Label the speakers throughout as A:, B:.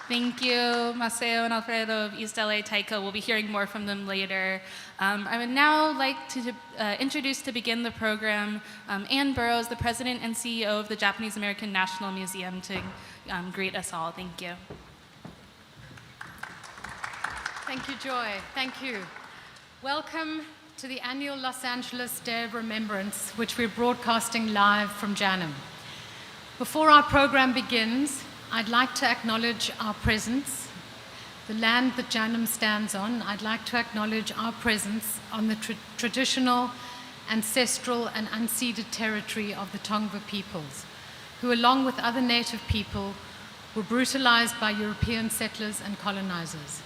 A: Thank you, Maceo and Alfredo of East LA Taiko. We'll be hearing more from them later. I would now like to introduce to begin the program Ann Burroughs, the President and CEO of the Japanese American National Museum, to greet us all. Thank you.
B: Thank you, Joy. Thank you. Welcome to the annual Los Angeles Day of Remembrance, which we're broadcasting live from JANM. Before our program begins, I'd like to acknowledge our presence, the land that JANM stands on. I'd like to acknowledge our presence on the traditional, ancestral, and unceded territory of the Tongva peoples, who, along with other native people, were brutalized by European settlers and colonizers.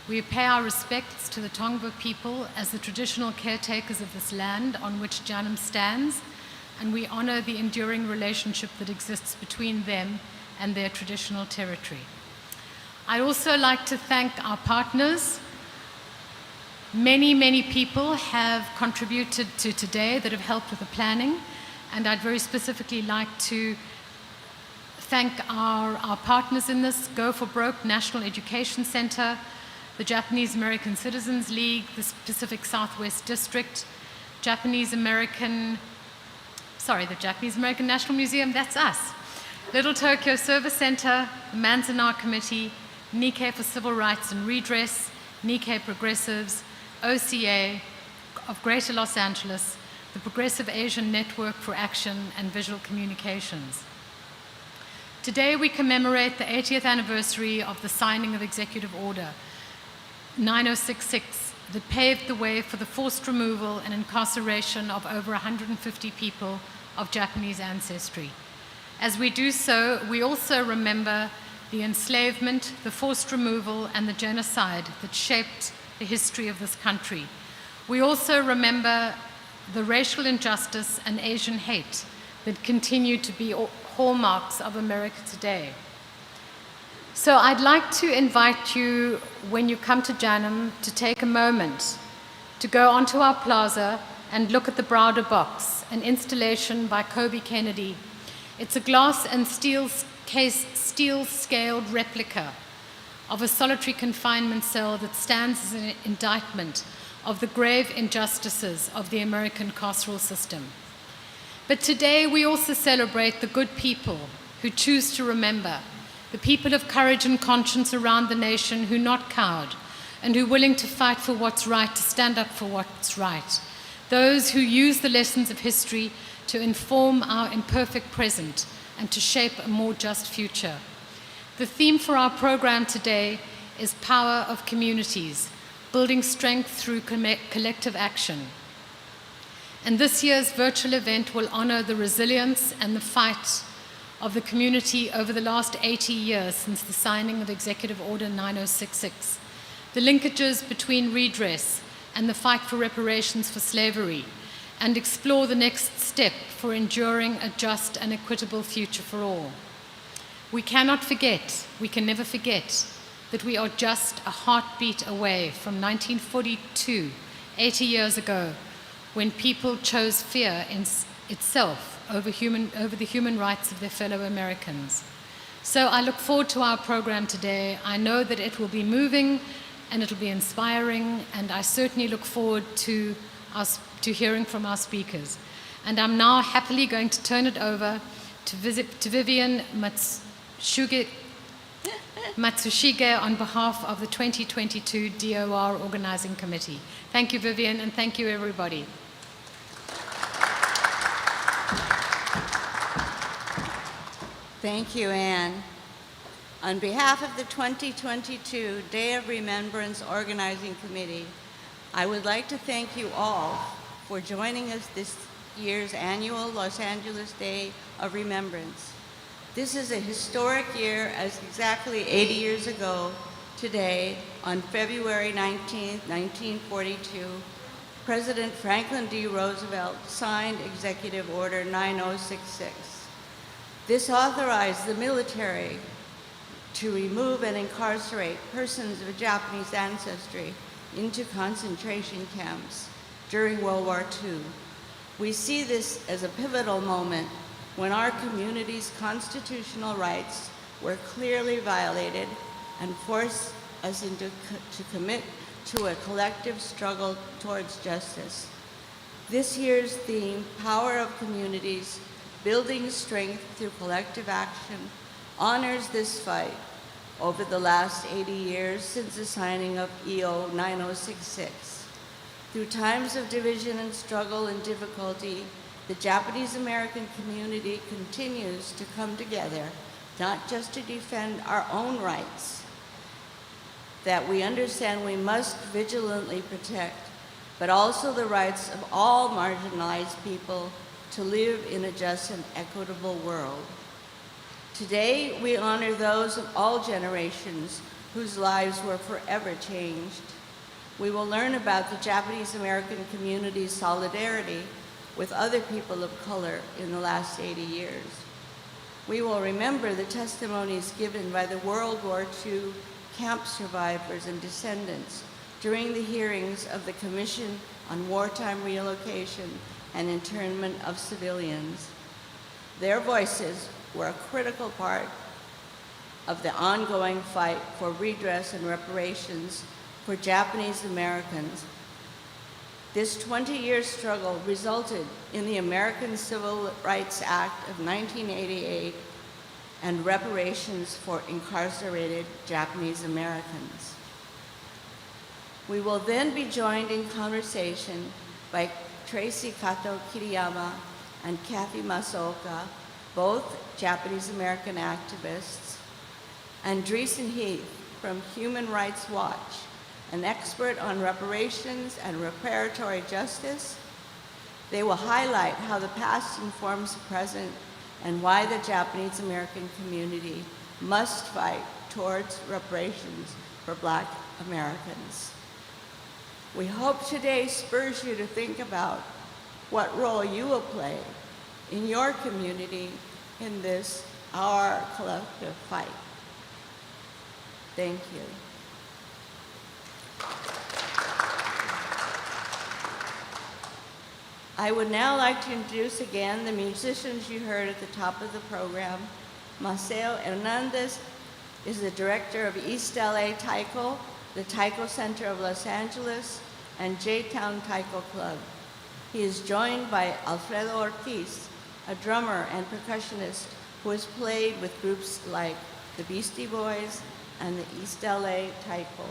B: We pay our respects to the Tongva people as the traditional caretakers of this land on which JANM stands, and we honor the enduring relationship that exists between them and their traditional territory. I'd also like to thank our partners. Many, many people have contributed to today that have helped with the planning, and I'd very specifically like to thank our partners in this: Go for Broke National Education Center, the Japanese American Citizens League, the Pacific Southwest District, the Japanese American National Museum, that's us, Little Tokyo Service Center, the Manzanar Committee, Nikkei for Civil Rights and Redress, Nikkei Progressives, OCA of Greater Los Angeles, the Progressive Asian Network for Action and Visual Communications. Today we commemorate the 80th anniversary of the signing of Executive Order 9066 that paved the way for the forced removal and incarceration of over 150 people of Japanese ancestry. As we do so, we also remember the enslavement, the forced removal, and the genocide that shaped the history of this country. We also remember the racial injustice and Asian hate that continue to be hallmarks of America today. So I'd like to invite you, when you come to JANM, to take a moment to go onto our plaza and look at the Browder Box, an installation by Kobe Kennedy. It's a glass and steel-scaled replica of a solitary confinement cell that stands as an indictment of the grave injustices of the American carceral system. But today we also celebrate the good people who choose to remember, the people of courage and conscience around the nation who not cowed and who willing to fight for what's right, to stand up for what's right. Those who use the lessons of history to inform our imperfect present and to shape a more just future. The theme for our program today is Power of Communities, building strength through collective action. And this year's virtual event will honor the resilience and the fight of the community over the last 80 years since the signing of Executive Order 9066, the linkages between redress and the fight for reparations for slavery, and explore the next step for enduring a just and equitable future for all. We cannot forget, we can never forget, that we are just a heartbeat away from 1942, 80 years ago, when people chose fear in itself over the human rights of their fellow Americans. So I look forward to our program today. I know that it will be moving and it'll be inspiring, and I certainly look forward to hearing from our speakers. And I'm now happily going to turn it over to Vivian Matsushige on behalf of the 2022 DOR Organizing Committee. Thank you, Vivian, and thank you, everybody.
C: Thank you, Anne. On behalf of the 2022 Day of Remembrance Organizing Committee, I would like to thank you all for joining us this year's annual Los Angeles Day of Remembrance. This is a historic year, as exactly 80 years ago today, on February 19, 1942, President Franklin D. Roosevelt signed Executive Order 9066. This authorized the military to remove and incarcerate persons of Japanese ancestry into concentration camps during World War II. We see this as a pivotal moment when our community's constitutional rights were clearly violated and force us to commit to a collective struggle towards justice. This year's theme, Power of Communities, Building Strength Through Collective Action, honors this fight over the last 80 years since the signing of EO 9066. Through times of division and struggle and difficulty, the Japanese American community continues to come together, not just to defend our own rights, that we understand we must vigilantly protect, but also the rights of all marginalized people to live in a just and equitable world. Today, we honor those of all generations whose lives were forever changed. We will learn about the Japanese American community's solidarity with other people of color in the last 80 years. We will remember the testimonies given by the World War II camp survivors and descendants during the hearings of the Commission on Wartime Relocation and Internment of Civilians. Their voices were a critical part of the ongoing fight for redress and reparations for Japanese Americans. This 20-year struggle resulted in the American Civil Rights Act of 1988 and reparations for incarcerated Japanese Americans. We will then be joined in conversation by Tracy Kato Kiriyama and Kathy Masaoka, both Japanese American activists, and Dreesen Heath from Human Rights Watch, an expert on reparations and reparatory justice. They will highlight how the past informs the present and why the Japanese American community must fight towards reparations for Black Americans. We hope today spurs you to think about what role you will play in your community in this, our collective fight. Thank you. I would now like to introduce again the musicians you heard at the top of the program. Maceo Hernandez is the director of East LA Taiko, the Taiko Center of Los Angeles, and J-Town Taiko Club. He is joined by Alfredo Ortiz, a drummer and percussionist who has played with groups like the Beastie Boys and the East LA Taiko.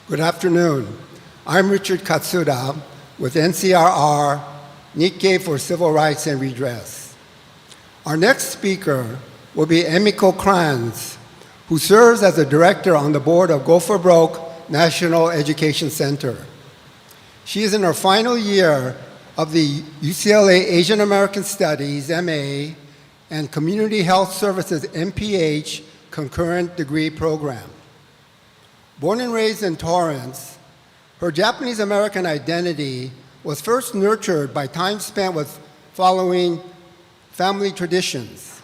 D: Good afternoon. I'm Richard Katsuda with NCRR, Nikkei for Civil Rights and Redress. Our next speaker will be Emiko Kranz, who serves as the director on the board of Go for Broke National Education Center. She is in her final year of the UCLA Asian American Studies, MA, and Community Health Services, MPH, concurrent degree program. Born and raised in Torrance, her Japanese American identity was first nurtured by time spent with following family traditions,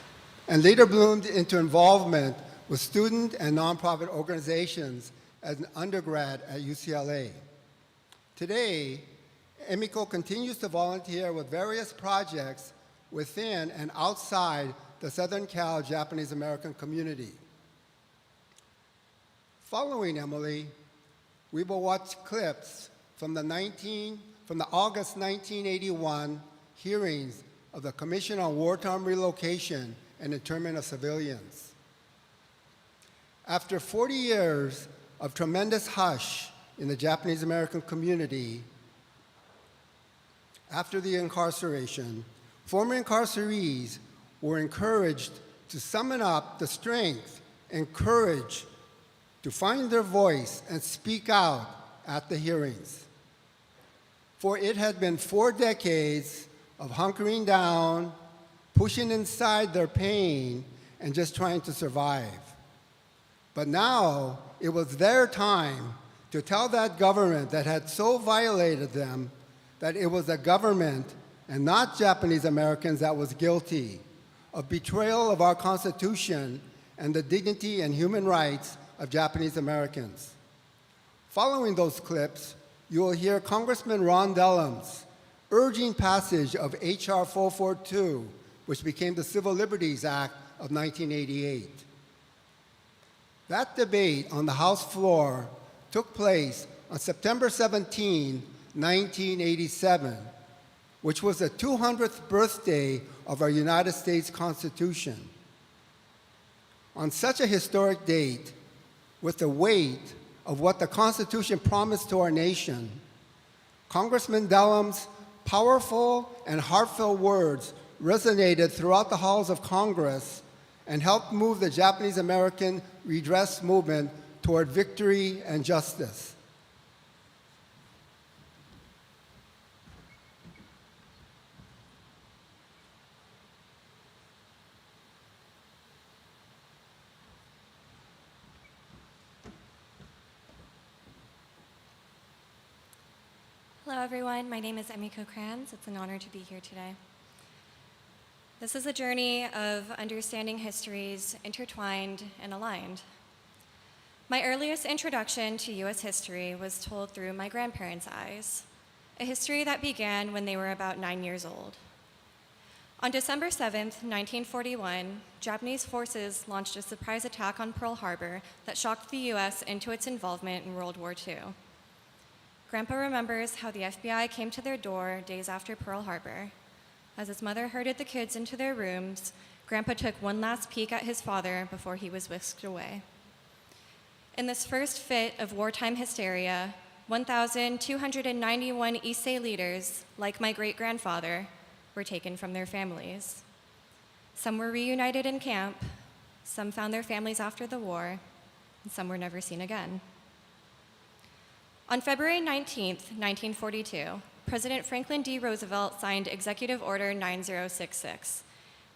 D: and later bloomed into involvement with student and nonprofit organizations as an undergrad at UCLA. Today, Emiko continues to volunteer with various projects within and outside the Southern Cal Japanese American community. Following Emily, we will watch clips from the August 1981 hearings of the Commission on Wartime Relocation and Internment of Civilians. After 40 years of tremendous hush in the Japanese American community, after the incarceration, former incarcerees were encouraged to summon up the strength and courage to find their voice and speak out at the hearings. For it had been 4 decades of hunkering down, pushing inside their pain, and just trying to survive. But now it was their time to tell that government that had so violated them that it was the government and not Japanese Americans that was guilty of betrayal of our Constitution and the dignity and human rights of Japanese Americans. Following those clips, you will hear Congressman Ron Dellums urging passage of H.R. 442, which became the Civil Liberties Act of 1988. That debate on the House floor took place on September 17, 1987, which was the 200th birthday of our United States Constitution. On such a historic date, with the weight of what the Constitution promised to our nation, Congressman Dellums' powerful and heartfelt words resonated throughout the halls of Congress and helped move the Japanese American redress movement toward victory and justice.
E: Hello everyone, my name is Emiko Kranz. It's an honor to be here today. This is a journey of understanding histories intertwined and aligned. My earliest introduction to US history was told through my grandparents' eyes, a history that began when they were about 9 years old. On December 7th, 1941, Japanese forces launched a surprise attack on Pearl Harbor that shocked the US into its involvement in World War II. Grandpa remembers how the FBI came to their door days after Pearl Harbor. As his mother herded the kids into their rooms, Grandpa took one last peek at his father before he was whisked away. In this first fit of wartime hysteria, 1,291 Issei leaders, like my great-grandfather, were taken from their families. Some were reunited in camp, some found their families after the war, and some were never seen again. On February 19, 1942, President Franklin D. Roosevelt signed Executive Order 9066,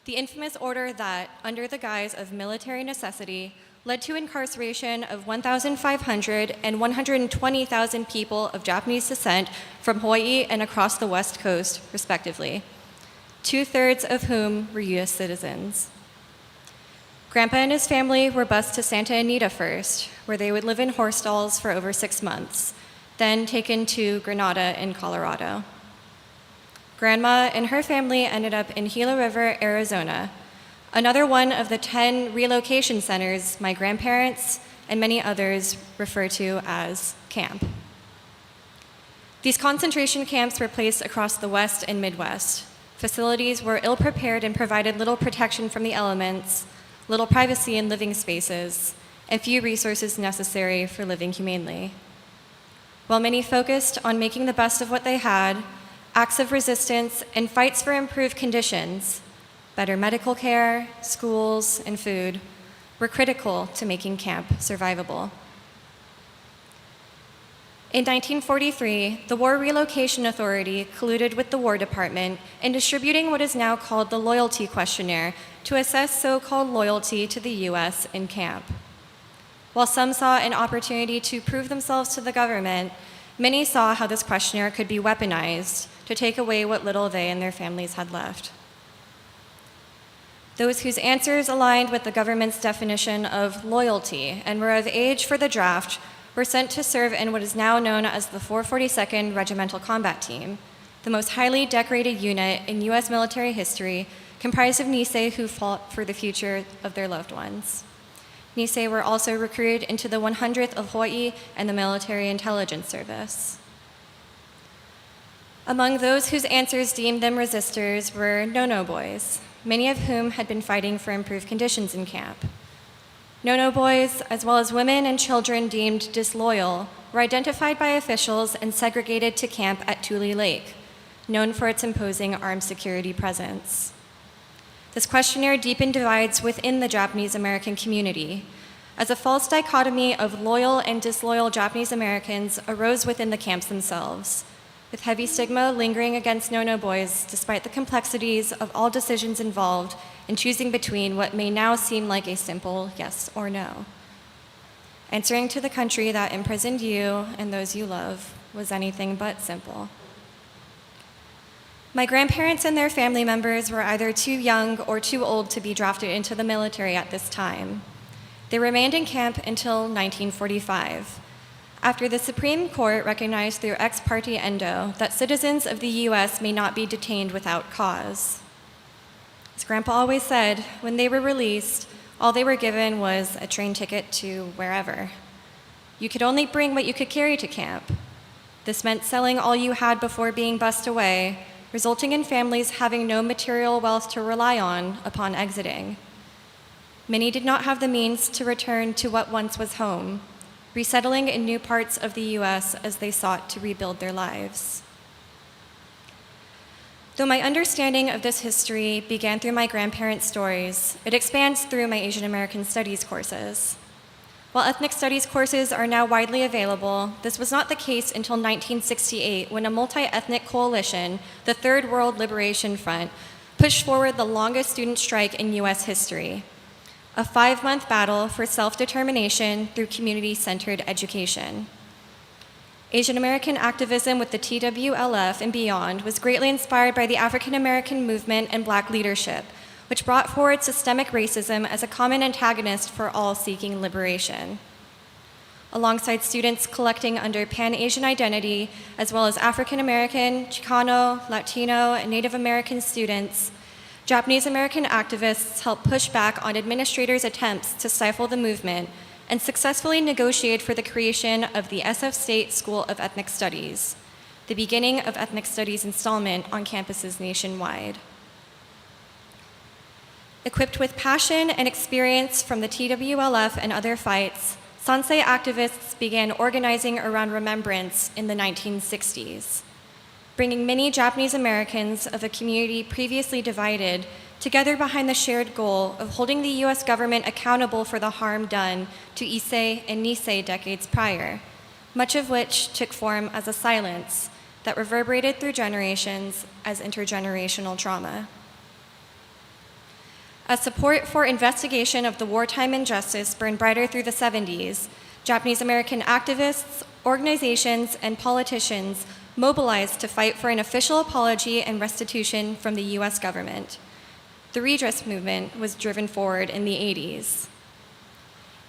E: the infamous order that, under the guise of military necessity, led to incarceration of 1,500 and 120,000 people of Japanese descent from Hawaii and across the West Coast, respectively, 2/3 of whom were US citizens. Grandpa and his family were bused to Santa Anita first, where they would live in horse stalls for over 6 months, then taken to Grenada in Colorado. Grandma and her family ended up in Gila River, Arizona, another one of the 10 relocation centers my grandparents and many others refer to as camp. These concentration camps were placed across the West and Midwest. Facilities were ill-prepared and provided little protection from the elements, little privacy in living spaces, and few resources necessary for living humanely. while many focused on making the best of what they had, acts of resistance and fights for improved conditions, better medical care, schools, and food, were critical to making camp survivable. In 1943, the War Relocation Authority colluded with the War Department in distributing what is now called the Loyalty Questionnaire to assess so-called loyalty to the U.S. in camp. While some saw an opportunity to prove themselves to the government, many saw how this questionnaire could be weaponized to take away what little they and their families had left. Those whose answers aligned with the government's definition of loyalty and were of age for the draft were sent to serve in what is now known as the 442nd Regimental Combat Team, the most highly decorated unit in U.S. military history, comprised of Nisei who fought for the future of their loved ones. Nisei were also recruited into the 100th of Hawaii and the Military Intelligence Service. Among those whose answers deemed them resistors were no-no boys, many of whom had been fighting for improved conditions in camp. No-no boys, as well as women and children deemed disloyal, were identified by officials and segregated to camp at Tule Lake, known for its imposing armed security presence. This questionnaire deepened divides within the Japanese American community, as a false dichotomy of loyal and disloyal Japanese Americans arose within the camps themselves, with heavy stigma lingering against no-no boys despite the complexities of all decisions involved in choosing between what may now seem like a simple yes or no. Answering to the country that imprisoned you and those you love was anything but simple. My grandparents and their family members were either too young or too old to be drafted into the military at this time. They remained in camp until 1945, after the Supreme Court recognized through ex parte endo that citizens of the U.S. may not be detained without cause. As Grandpa always said, when they were released, all they were given was a train ticket to wherever. You could only bring what you could carry to camp. This meant selling all you had before being bussed away, resulting in families having no material wealth to rely on upon exiting. Many did not have the means to return to what once was home, resettling in new parts of the U.S. as they sought to rebuild their lives. Though my understanding of this history began through my grandparents' stories, it expands through my Asian American Studies courses. While ethnic studies courses are now widely available, this was not the case until 1968 when a multi-ethnic coalition, the Third World Liberation Front, pushed forward the longest student strike in U.S. history, a 5-month battle for self-determination through community-centered education. Asian American activism with the TWLF and beyond was greatly inspired by the African American movement and Black leadership, which brought forward systemic racism as a common antagonist for all seeking liberation. Alongside students collecting under Pan-Asian identity, as well as African American, Chicano, Latino, and Native American students, Japanese American activists helped push back on administrators' attempts to stifle the movement and successfully negotiated for the creation of the SF State School of Ethnic Studies, the beginning of ethnic studies installment on campuses nationwide. Equipped with passion and experience from the TWLF and other fights, Sansei activists began organizing around remembrance in the 1960s, bringing many Japanese Americans of a community previously divided together behind the shared goal of holding the U.S. government accountable for the harm done to Issei and Nisei decades prior, much of which took form as a silence that reverberated through generations as intergenerational trauma. As support for investigation of the wartime injustice burned brighter through the 70s, Japanese American activists, organizations, and politicians mobilized to fight for an official apology and restitution from the U.S. government. The redress movement was driven forward in the 80s.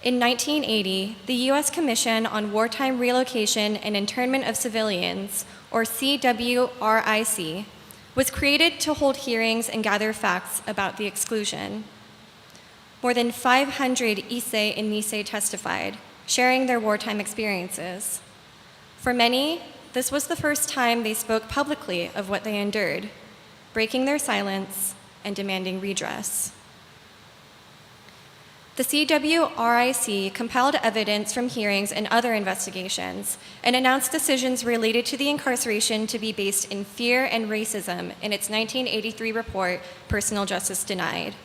E: In 1980, the U.S. Commission on Wartime Relocation and Internment of Civilians, or CWRIC, was created to hold hearings and gather facts about the exclusion. More than 500 Issei and Nisei testified, sharing their wartime experiences. For many, this was the first time they spoke publicly of what they endured, breaking their silence and demanding redress. The CWRIC compiled evidence from hearings and other investigations and announced decisions related to the incarceration to be based in fear and racism in its 1983 report, Personal Justice Denied.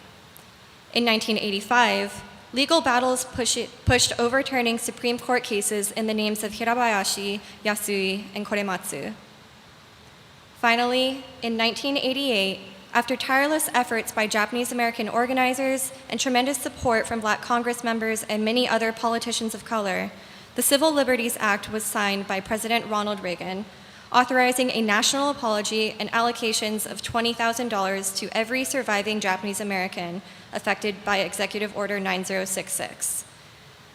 E: In 1985, legal battles pushed overturning Supreme Court cases in the names of Hirabayashi, Yasui, and Korematsu. Finally, in 1988, after tireless efforts by Japanese American organizers and tremendous support from Black Congress members and many other politicians of color, the Civil Liberties Act was signed by President Ronald Reagan, authorizing a national apology and allocations of $20,000 to every surviving Japanese American affected by Executive Order 9066.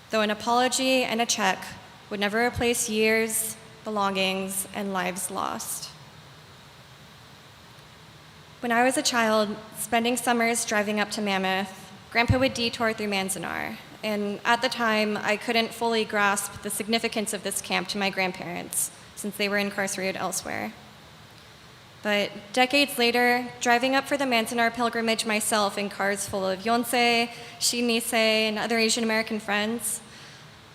E: Though an apology and a check would never replace years, belongings, and lives lost. When I was a child, spending summers driving up to Mammoth, Grandpa would detour through Manzanar, and at the time, I couldn't fully grasp the significance of this camp to my grandparents, since they were incarcerated elsewhere. But decades later, driving up for the Manzanar pilgrimage myself in cars full of Yonsei, Shinnisei, and other Asian American friends,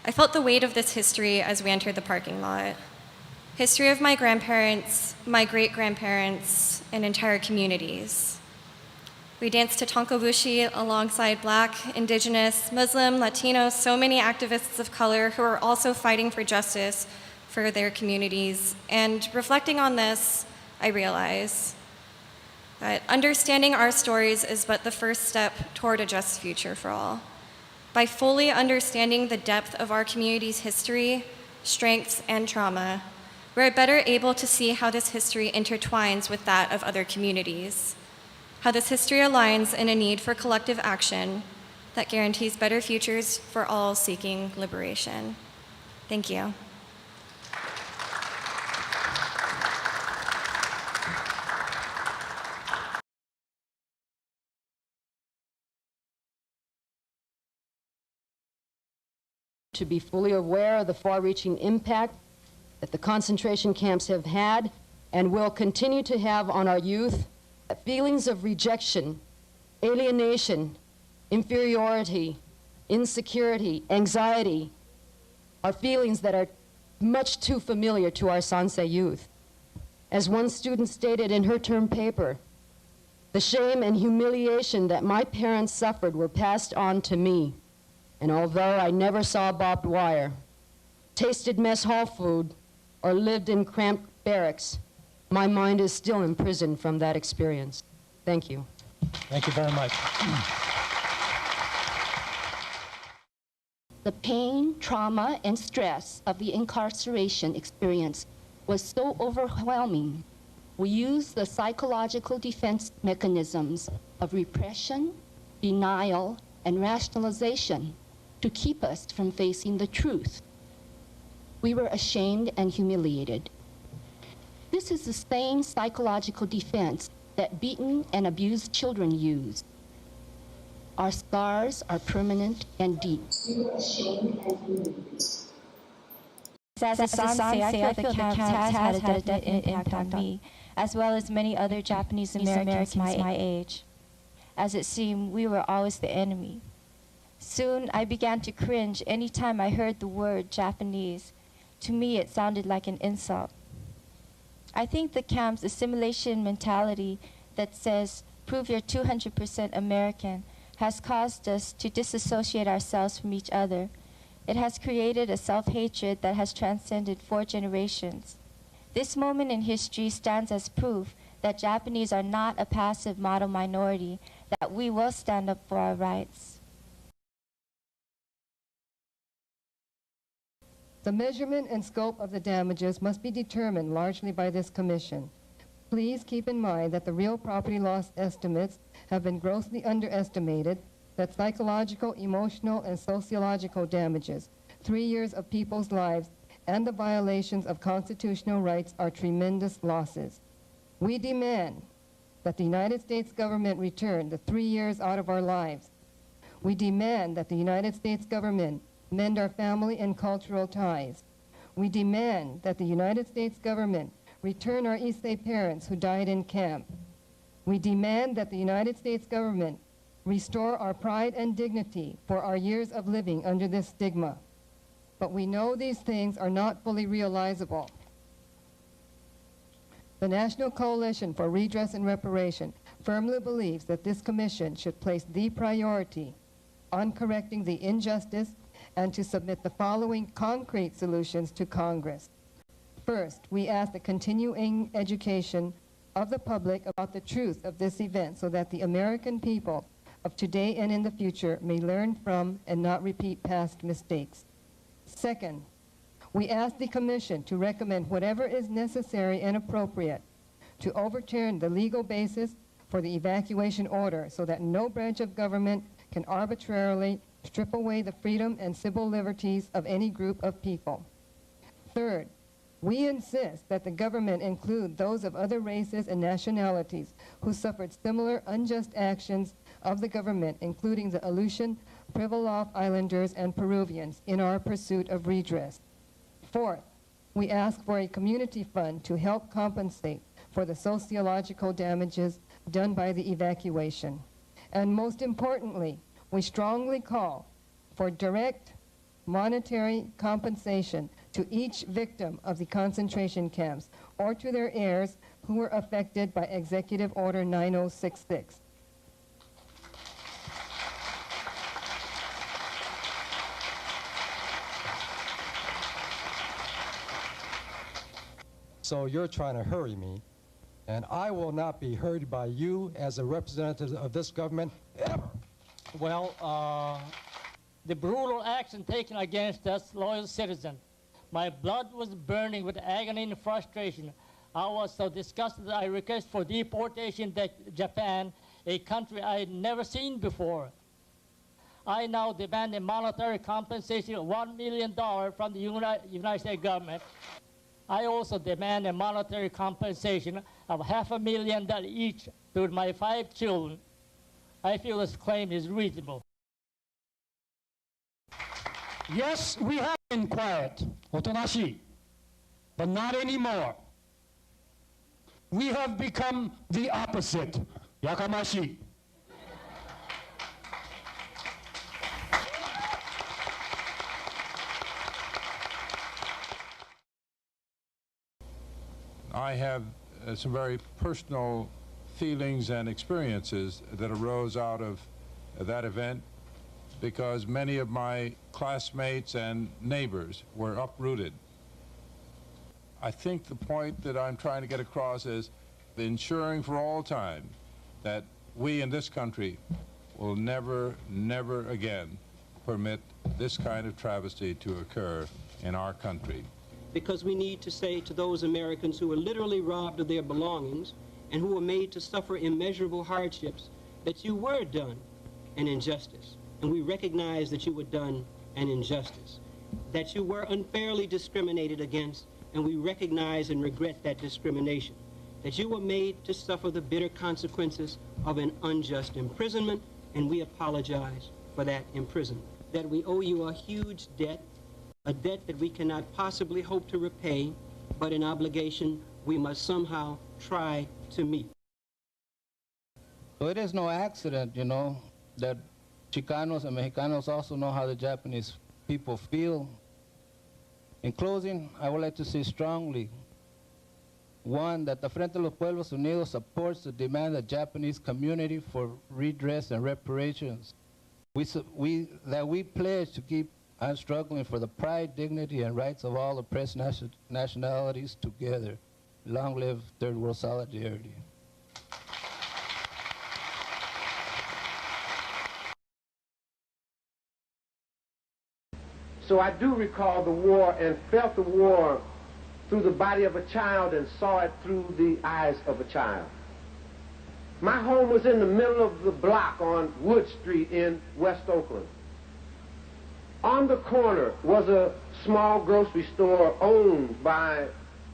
E: I felt the weight of this history as we entered the parking lot. History of my grandparents, my great-grandparents, and entire communities. We danced to Tonkobushi alongside Black, Indigenous, Muslim, Latino, so many activists of color who are also fighting for justice for their communities. And reflecting on this, I realize that understanding our stories is but the first step toward a just future for all. By fully understanding the depth of our community's history, strengths, and trauma, we're better able to see how this history intertwines with that of other communities, how this history aligns in a need for collective action that guarantees better futures for all seeking liberation. Thank you.
F: To be fully aware of the far-reaching impact that the concentration camps have had and will continue to have on our youth. Feelings of rejection, alienation, inferiority, insecurity, anxiety are feelings that are much too familiar to our Sansei youth. As one student stated in her term paper, the shame and humiliation that my parents suffered were passed on to me. And although I never saw barbed wire, tasted mess hall food, or lived in cramped barracks, my mind is still imprisoned from that experience. Thank you.
G: Thank you very much.
H: The pain, trauma, and stress of the incarceration experience was so overwhelming. We used the psychological defense mechanisms of repression, denial, and rationalization to keep us from facing the truth. We were ashamed and humiliated. This is the same psychological defense that beaten and abused children use. Our scars are permanent and deep. We were ashamed and humiliated.
I: As a Sansei, I feel the camp has had a definite impact on me, as well as many other Japanese Americans my age. As it seemed, we were always the enemy. Soon, I began to cringe any time I heard the word Japanese. To me, it sounded like an insult. I think the camp's assimilation mentality that says, prove you're 200% American, has caused us to disassociate ourselves from each other. It has created a self-hatred that has transcended 4 generations. This moment in history stands as proof that Japanese are not a passive model minority, that we will stand up for our rights.
J: The measurement and scope of the damages must be determined largely by this commission. Please keep in mind that the real property loss estimates have been grossly underestimated, that psychological, emotional, and sociological damages, 3 years of people's lives, and the violations of constitutional rights are tremendous losses. We demand that the United States government return the 3 years out of our lives. We demand that the United States government mend our family and cultural ties. We demand that the United States government return our Issei parents who died in camp. We demand that the United States government restore our pride and dignity for our years of living under this stigma. But we know these things are not fully realizable. The National Coalition for Redress and Reparation firmly believes that this commission should place the priority on correcting the injustice and to submit the following concrete solutions to Congress. First, we ask the continuing education of the public about the truth of this event so that the American people of today and in the future may learn from and not repeat past mistakes. Second, we ask the Commission to recommend whatever is necessary and appropriate to overturn the legal basis for the evacuation order so that no branch of government can arbitrarily strip away the freedom and civil liberties of any group of people. Third, we insist that the government include those of other races and nationalities who suffered similar unjust actions of the government, including the Aleutian, Pribilof Islanders, and Peruvians, in our pursuit of redress. Fourth, we ask for a community fund to help compensate for the sociological damages done by the evacuation. And most importantly, we strongly call for direct monetary compensation to each victim of the concentration camps or to their heirs who were affected by Executive Order 9066.
G: So you're trying to hurry me, and I will not be hurried by you as a representative of this government ever.
K: Well, the brutal action taken against us loyal citizens. My blood was burning with agony and frustration. I was so disgusted that I requested for deportation to Japan, a country I had never seen before. I now demand a monetary compensation of $1 million from the United States government. I also demand a monetary compensation of $500,000 each to my 5 children. I feel this claim is reasonable.
L: Yes, we have been quiet, otonashi, but not anymore. We have become the opposite, yakamashi.
M: I have some very personal feelings and experiences that arose out of that event because many of my classmates and neighbors were uprooted. I think the point that I'm trying to get across is ensuring for all time that we in this country will never, never again permit this kind of travesty to occur in our country.
N: Because we need to say to those Americans who were literally robbed of their belongings and who were made to suffer immeasurable hardships that you were done an injustice. And we recognize that you were done an injustice, that you were unfairly discriminated against, and we recognize and regret that discrimination, that you were made to suffer the bitter consequences of an unjust imprisonment, and we apologize for that imprisonment, that we owe you a huge debt, a debt that we cannot possibly hope to repay, but an obligation we must somehow try to meet.
O: So it is no accident, you know, that Chicanos and Mexicanos also know how the Japanese people feel. In closing, I would like to say strongly, one, that the Frente de los Pueblos Unidos supports the demand of the Japanese community for redress and reparations. That we pledge to keep on struggling for the pride, dignity, and rights of all oppressed nationalities together. Long live Third World Solidarity.
P: So I do recall the war and felt the war through the body of a child and saw it through the eyes of a child. My home was in the middle of the block on Wood Street in West Oakland. On the corner was a small grocery store owned by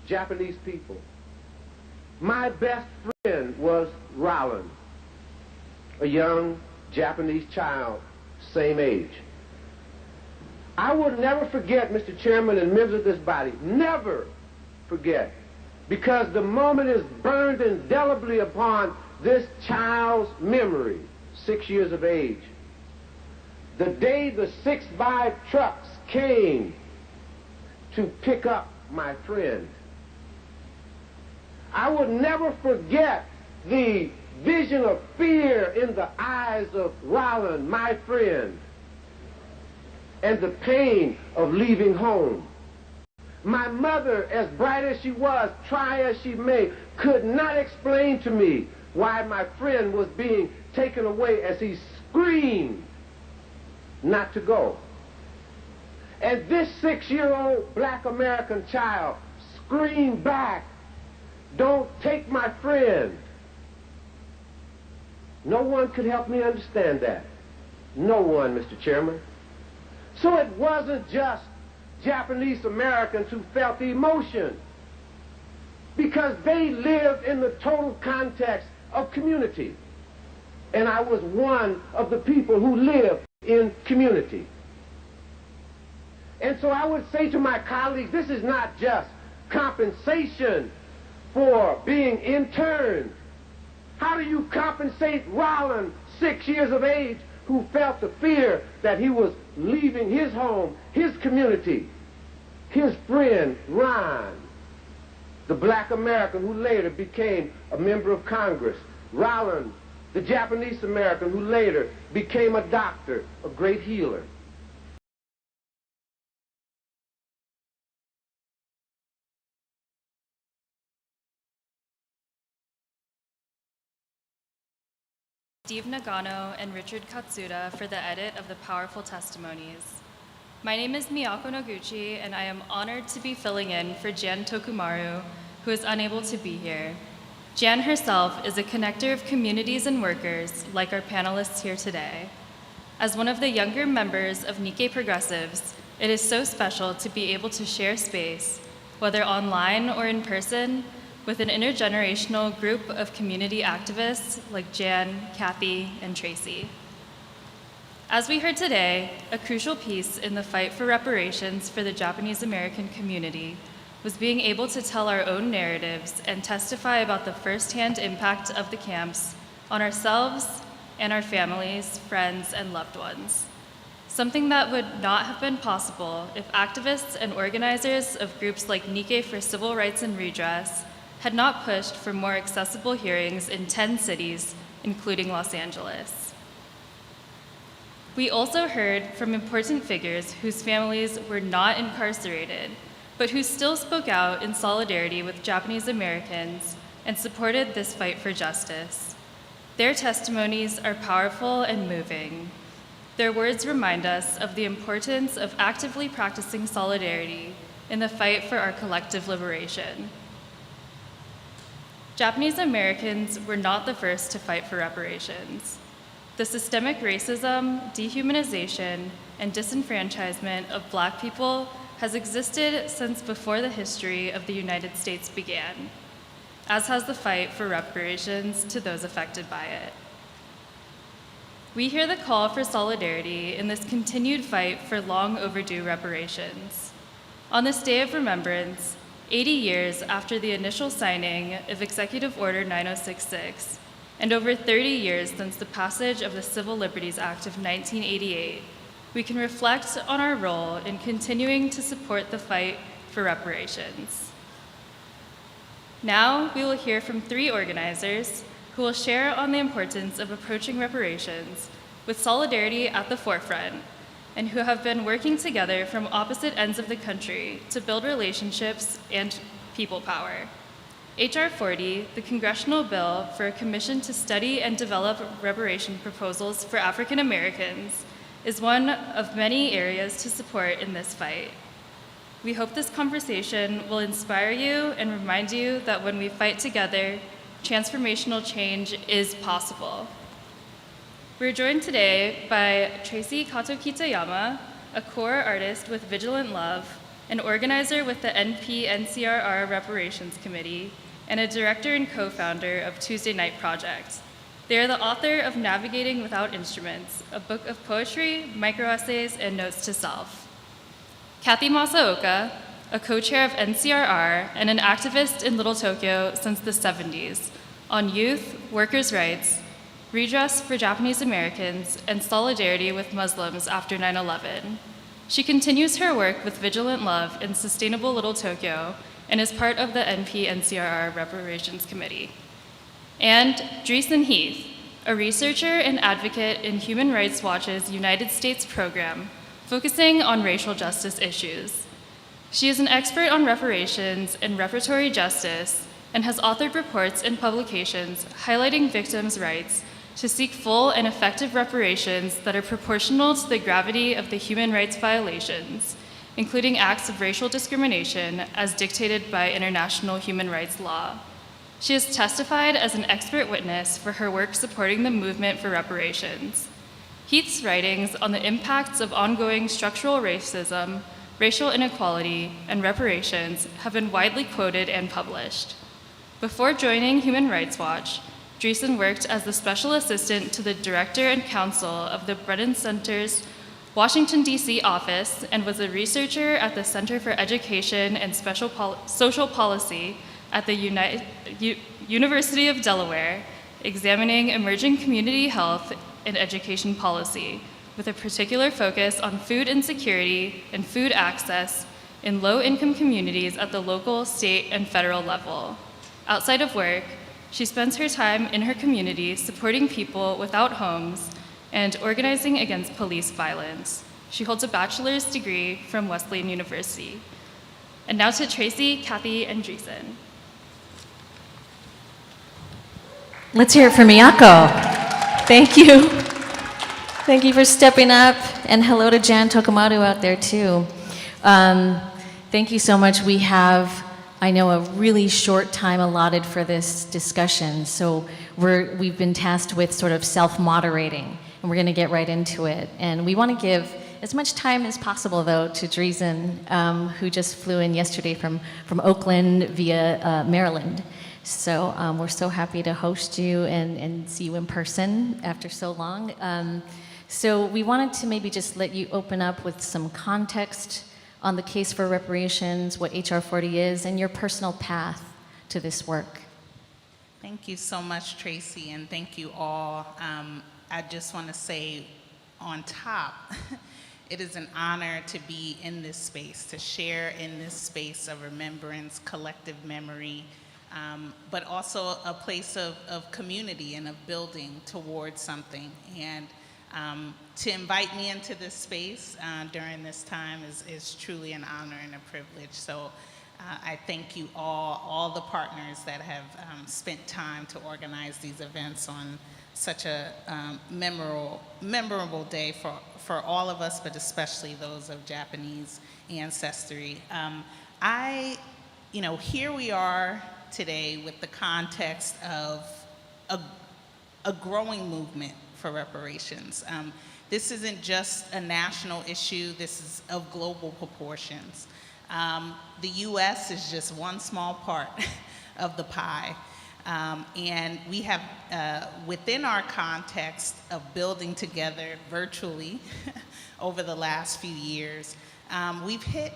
P: Japanese people. My best friend was Rollin, a young Japanese child, same age. I will never forget, Mr. Chairman and members of this body, never forget, because the moment is burned indelibly upon this child's memory. 6 years of age. The day the 6x trucks came to pick up my friend, I would never forget the vision of fear in the eyes of Roland, my friend, and the pain of leaving home. My mother, as bright as she was, try as she may, could not explain to me why my friend was being taken away as he screamed not to go. And this 6-year-old black American child screamed back, "Don't take my friend." No one could help me understand that. No one, Mr. Chairman. So it wasn't just Japanese Americans who felt the emotion, because they lived in the total context of community. And I was one of the people who lived in community. And so I would say to my colleagues, this is not just compensation for being interned. How do you compensate Roland, 6 years of age, who felt the fear that he was leaving his home, his community, his friend, Ron, the black American who later became a member of Congress, Roland, the Japanese American who later became a doctor, a great healer.
Q: Steve Nagano and Richard Katsuda for the edit of the powerful testimonies. My name is Miyako Noguchi, and I am honored to be filling in for Jan Tokumaru, who is unable to be here. Jan herself is a connector of communities and workers, like our panelists here today. As one of the younger members of Nikkei Progressives, it is so special to be able to share space, whether online or in person, with an intergenerational group of community activists like Jan, Kathy, and Tracy. As we heard today, a crucial piece in the fight for reparations for the Japanese American community was being able to tell our own narratives and testify about the firsthand impact of the camps on ourselves and our families, friends, and loved ones. Something that would not have been possible if activists and organizers of groups like Nikkei for Civil Rights and Redress had not pushed for more accessible hearings in 10 cities, including Los Angeles. We also heard from important figures whose families were not incarcerated, but who still spoke out in solidarity with Japanese Americans and supported this fight for justice. Their testimonies are powerful and moving. Their words remind us of the importance of actively practicing solidarity in the fight for our collective liberation. Japanese Americans were not the first to fight for reparations. The systemic racism, dehumanization, and disenfranchisement of Black people has existed since before the history of the United States began, as has the fight for reparations to those affected by it. We hear the call for solidarity in this continued fight for long overdue reparations. On this Day of Remembrance, 80 years after the initial signing of Executive Order 9066, and over 30 years since the passage of the Civil Liberties Act of 1988, we can reflect on our role in continuing to support the fight for reparations. Now, we will hear from 3 organizers who will share on the importance of approaching reparations with solidarity at the forefront, and who have been working together from opposite ends of the country to build relationships and people power. H.R. 40, the congressional bill for a commission to study and develop reparation proposals for African Americans, is one of many areas to support in this fight. We hope this conversation will inspire you and remind you that when we fight together, transformational change is possible. We're joined today by Tracy Kato Kitayama, a core artist with Vigilant Love, an organizer with the NP-NCRR Reparations Committee, and a director and co-founder of Tuesday Night Project. They are the author of Navigating Without Instruments, a book of poetry, microessays, and notes to self. Kathy Masaoka, a co-chair of NCRR and an activist in Little Tokyo since the 70s on youth, workers' rights, redress for Japanese Americans, and solidarity with Muslims after 9/11. She continues her work with Vigilant Love and Sustainable Little Tokyo and is part of the NP-NCRR Reparations Committee. And Dreesen Heath, a researcher and advocate in Human Rights Watch's United States program, focusing on racial justice issues. She is an expert on reparations and reparatory justice and has authored reports and publications highlighting victims' rights to seek full and effective reparations that are proportional to the gravity of the human rights violations, including acts of racial discrimination as dictated by international human rights law. She has testified as an expert witness for her work supporting the movement for reparations. Heath's writings on the impacts of ongoing structural racism, racial inequality, and reparations have been widely quoted and published. Before joining Human Rights Watch, Dreesen worked as the special assistant to the director and counsel of the Brennan Center's Washington, D.C. office and was a researcher at the Center for Education and Social Policy at the University of Delaware, examining emerging community health and education policy, with a particular focus on food insecurity and food access in low-income communities at the local, state, and federal level. Outside of work, she spends her time in her community supporting people without homes and organizing against police violence. She holds a bachelor's degree from Wesleyan University. And now to Tracy, Kathy, and Dreesen.
R: Let's hear it for Miyako. Thank you. Thank you for stepping up, and hello to Jan Tokumaru out there too. Thank you so much. We have, I know, a really short time allotted for this discussion, so we've been tasked with sort of self-moderating, and we're going to get right into it. And we want to give as much time as possible, though, to Dreesen, who just flew in yesterday from Oakland via Maryland. So we're so happy to host you and see you in person after so long. So we wanted to maybe just let you open up with some context on the case for reparations, what HR 40 is, and your personal path to this work.
S: Thank you so much, Tracy, and thank you all. I just want to say on top, it is an honor to be in this space, to share in this space of remembrance, collective memory, but also a place of community and of building towards something. And to invite me into this space during this time is truly an honor and a privilege. So I thank you all the partners that have spent time to organize these events on such a memorable day for all of us, but especially those of Japanese ancestry. Here we are today with the context of a growing movement for reparations. This isn't just a national issue, this is of global proportions. The US is just one small part of the pie. And we have, within our context of building together virtually over the last few years, we've hit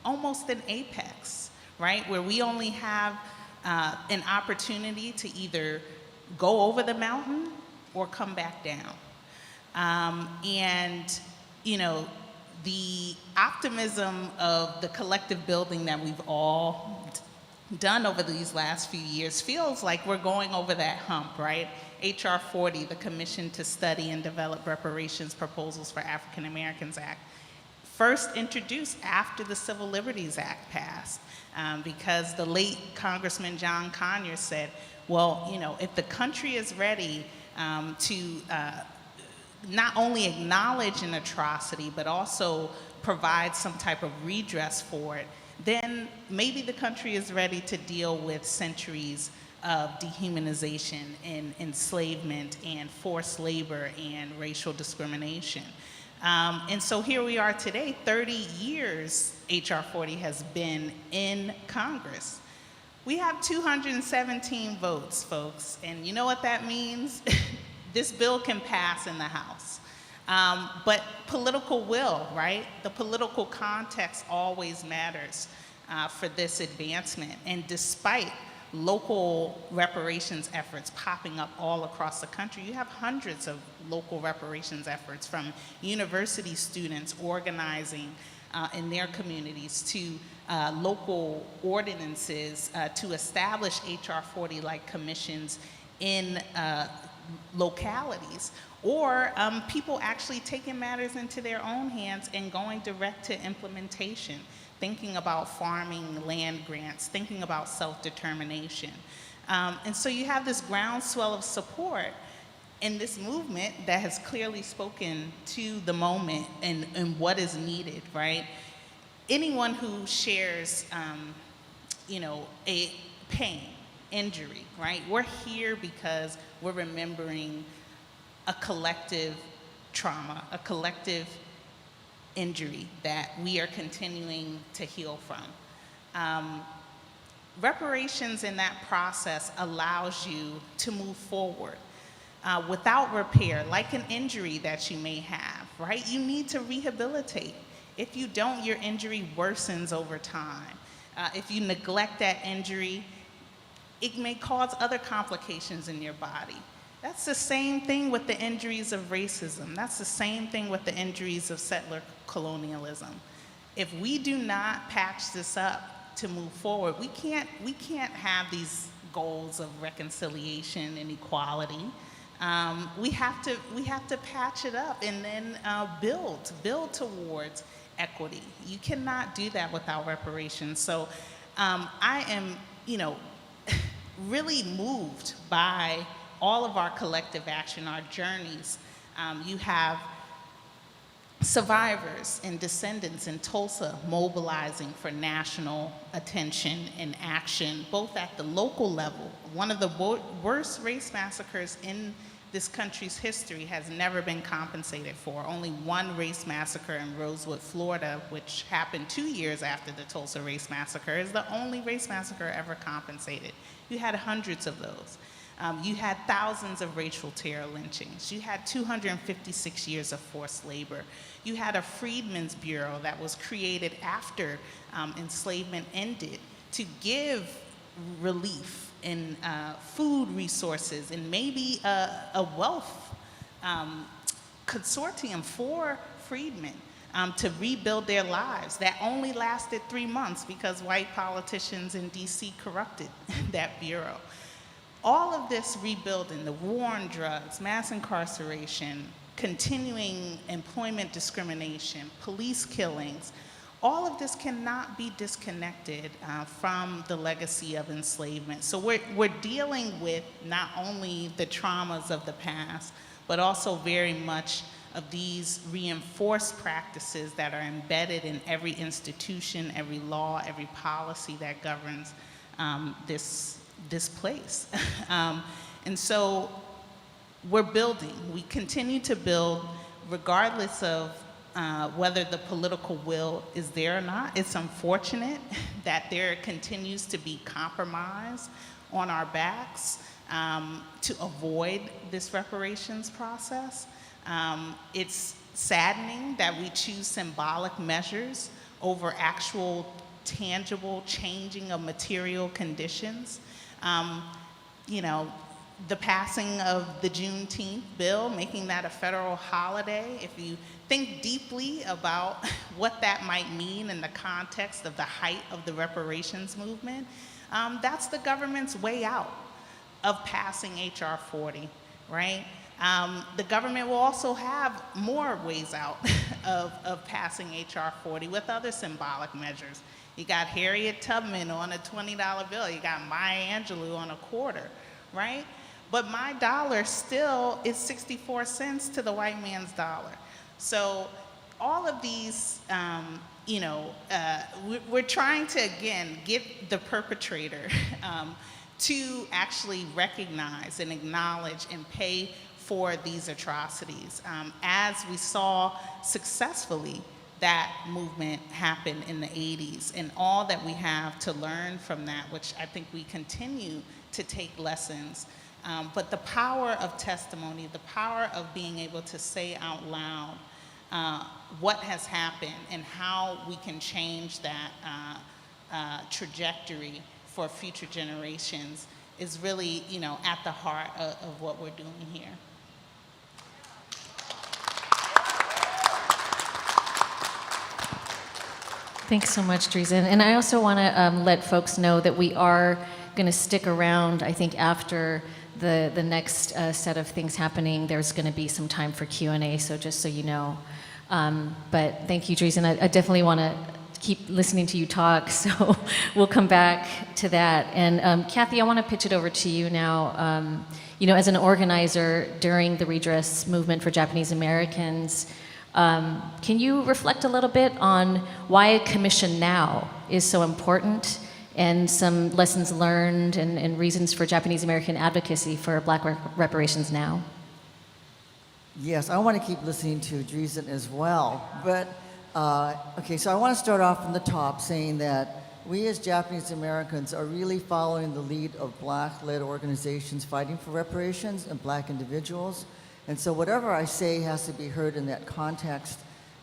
S: almost an apex, right? Where we only have an opportunity to either go over the mountain or come back down. The optimism of the collective building that we've all done over these last few years feels like we're going over that hump, right? HR 40, the Commission to Study and Develop Reparations Proposals for African Americans Act, first introduced after the Civil Liberties Act passed, because the late Congressman John Conyers said, well, if the country is ready to not only acknowledge an atrocity, but also provide some type of redress for it, then maybe the country is ready to deal with centuries of dehumanization and enslavement and forced labor and racial discrimination. And so here we are today, 30 years HR 40 has been in Congress. We have 217 votes, folks, and you know what that means? This bill can pass in the House. But political will, right? The political context always matters for this advancement. And despite local reparations efforts popping up all across the country. You have hundreds of local reparations efforts, from university students organizing in their communities to local ordinances to establish HR 40-like commissions in localities, or people actually taking matters into their own hands and going direct to implementation, thinking about farming land grants, thinking about self-determination. And so you have this groundswell of support in this movement that has clearly spoken to the moment and what is needed, right? Anyone who shares, you know, a pain, injury, right? We're here because we're remembering a collective trauma, a collective injury that we are continuing to heal from. Reparations in that process allows you to move forward without repair, like an injury that you may have, right? You need to rehabilitate. If you don't, your injury worsens over time. If you neglect that injury, it may cause other complications in your body. That's the same thing with the injuries of racism. That's the same thing with the injuries of settler colonialism. If we do not patch this up to move forward, we can't have these goals of reconciliation and equality. We have to patch it up and then build towards equity. You cannot do that without reparations. So I am, you know, really moved by all of our collective action, our journeys. You have survivors and descendants in Tulsa mobilizing for national attention and action, both at the local level. One of the worst race massacres in this country's history has never been compensated for. Only one race massacre in Rosewood, Florida, which happened 2 years after the Tulsa race massacre, is the only race massacre ever compensated. You had hundreds of those. You had thousands of racial terror lynchings. You had 256 years of forced labor. You had a Freedmen's Bureau that was created after enslavement ended to give relief in food resources and maybe a wealth consortium for freedmen to rebuild their lives. That only lasted 3 months because white politicians in DC corrupted that bureau. All of this rebuilding, the war on drugs, mass incarceration, continuing employment discrimination, police killings, all of this cannot be disconnected from the legacy of enslavement. So we're dealing with not only the traumas of the past, but also very much of these reinforced practices that are embedded in every institution, every law, every policy that governs this place. And so we're building. We continue to build regardless of whether the political will is there or not. It's unfortunate that there continues to be compromise on our backs to avoid this reparations process. It's saddening that we choose symbolic measures over actual tangible changing of material conditions. You know, the passing of the Juneteenth bill, making that a federal holiday, if you think deeply about what that might mean in the context of the height of the reparations movement, that's the government's way out of passing HR 40, right? The government will also have more ways out of passing HR 40 with other symbolic measures. You got Harriet Tubman on a $20 bill. You got Maya Angelou on a quarter, right? But my dollar still is 64 cents to the white man's dollar. So all of these, you know, we're trying to, again, get the perpetrator to actually recognize and acknowledge and pay for these atrocities. As we saw successfully that movement happen in the 80s, and all that we have to learn from that, which I think we continue to take lessons. But the power of testimony, the power of being able to say out loud what has happened and how we can change that trajectory for future generations is really, at the heart of what we're doing here.
R: Thanks so much, Dreesen. And I also want to let folks know that we are going to stick around, I think, after the next set of things happening. There's going to be some time for Q&A, so just so you know. But thank you, Dreesen. I definitely want to keep listening to you talk, so we'll come back to that. And Kathy, I want to pitch it over to you now. As an organizer during the redress movement for Japanese Americans, can you reflect a little bit on why a commission now is so important, and some lessons learned and reasons for Japanese American advocacy for Black reparations now?
T: Yes, I want to keep listening to Dreesen as well. But, okay, so I want to start off from the top saying that we as Japanese Americans are really following the lead of Black-led organizations fighting for reparations and Black individuals. And so whatever I say has to be heard in that context,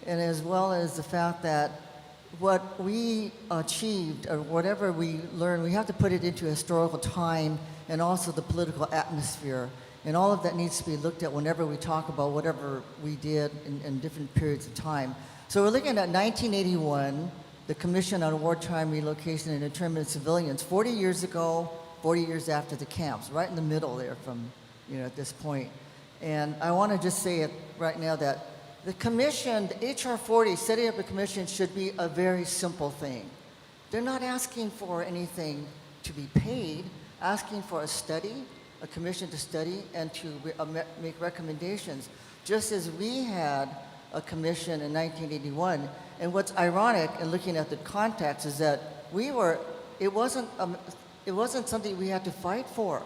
T: and as well as the fact that what we achieved or whatever we learned, we have to put it into historical time and also the political atmosphere. And all of that needs to be looked at whenever we talk about whatever we did in different periods of time. So we're looking at 1981, the Commission on Wartime Relocation and Internment of Civilians, 40 years ago, 40 years after the camps, right in the middle there from, at this point. And I want to just say it right now that the commission, the HR 40, setting up a commission should be a very simple thing. They're not asking for anything to be paid, asking for a study, a commission to study and to make recommendations, just as we had a commission in 1981. And what's ironic in looking at the context is that it wasn't something we had to fight for.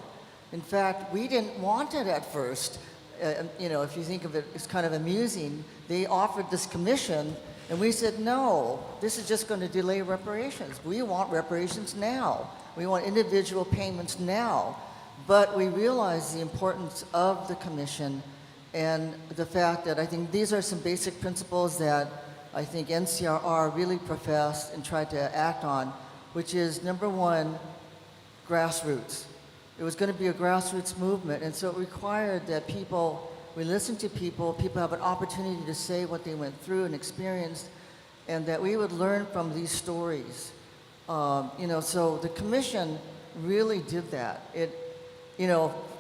T: In fact, we didn't want it at first. If you think of it, it's kind of amusing. They offered this commission, and we said, no, this is just going to delay reparations. We want reparations now. We want individual payments now. But we realized the importance of the commission and the fact that I think these are some basic principles that I think NCRR really professed and tried to act on, which is, number one, grassroots. It was going to be a grassroots movement, and so it required that we listen to people have an opportunity to say what they went through and experienced, and that we would learn from these stories. So the commission really did that.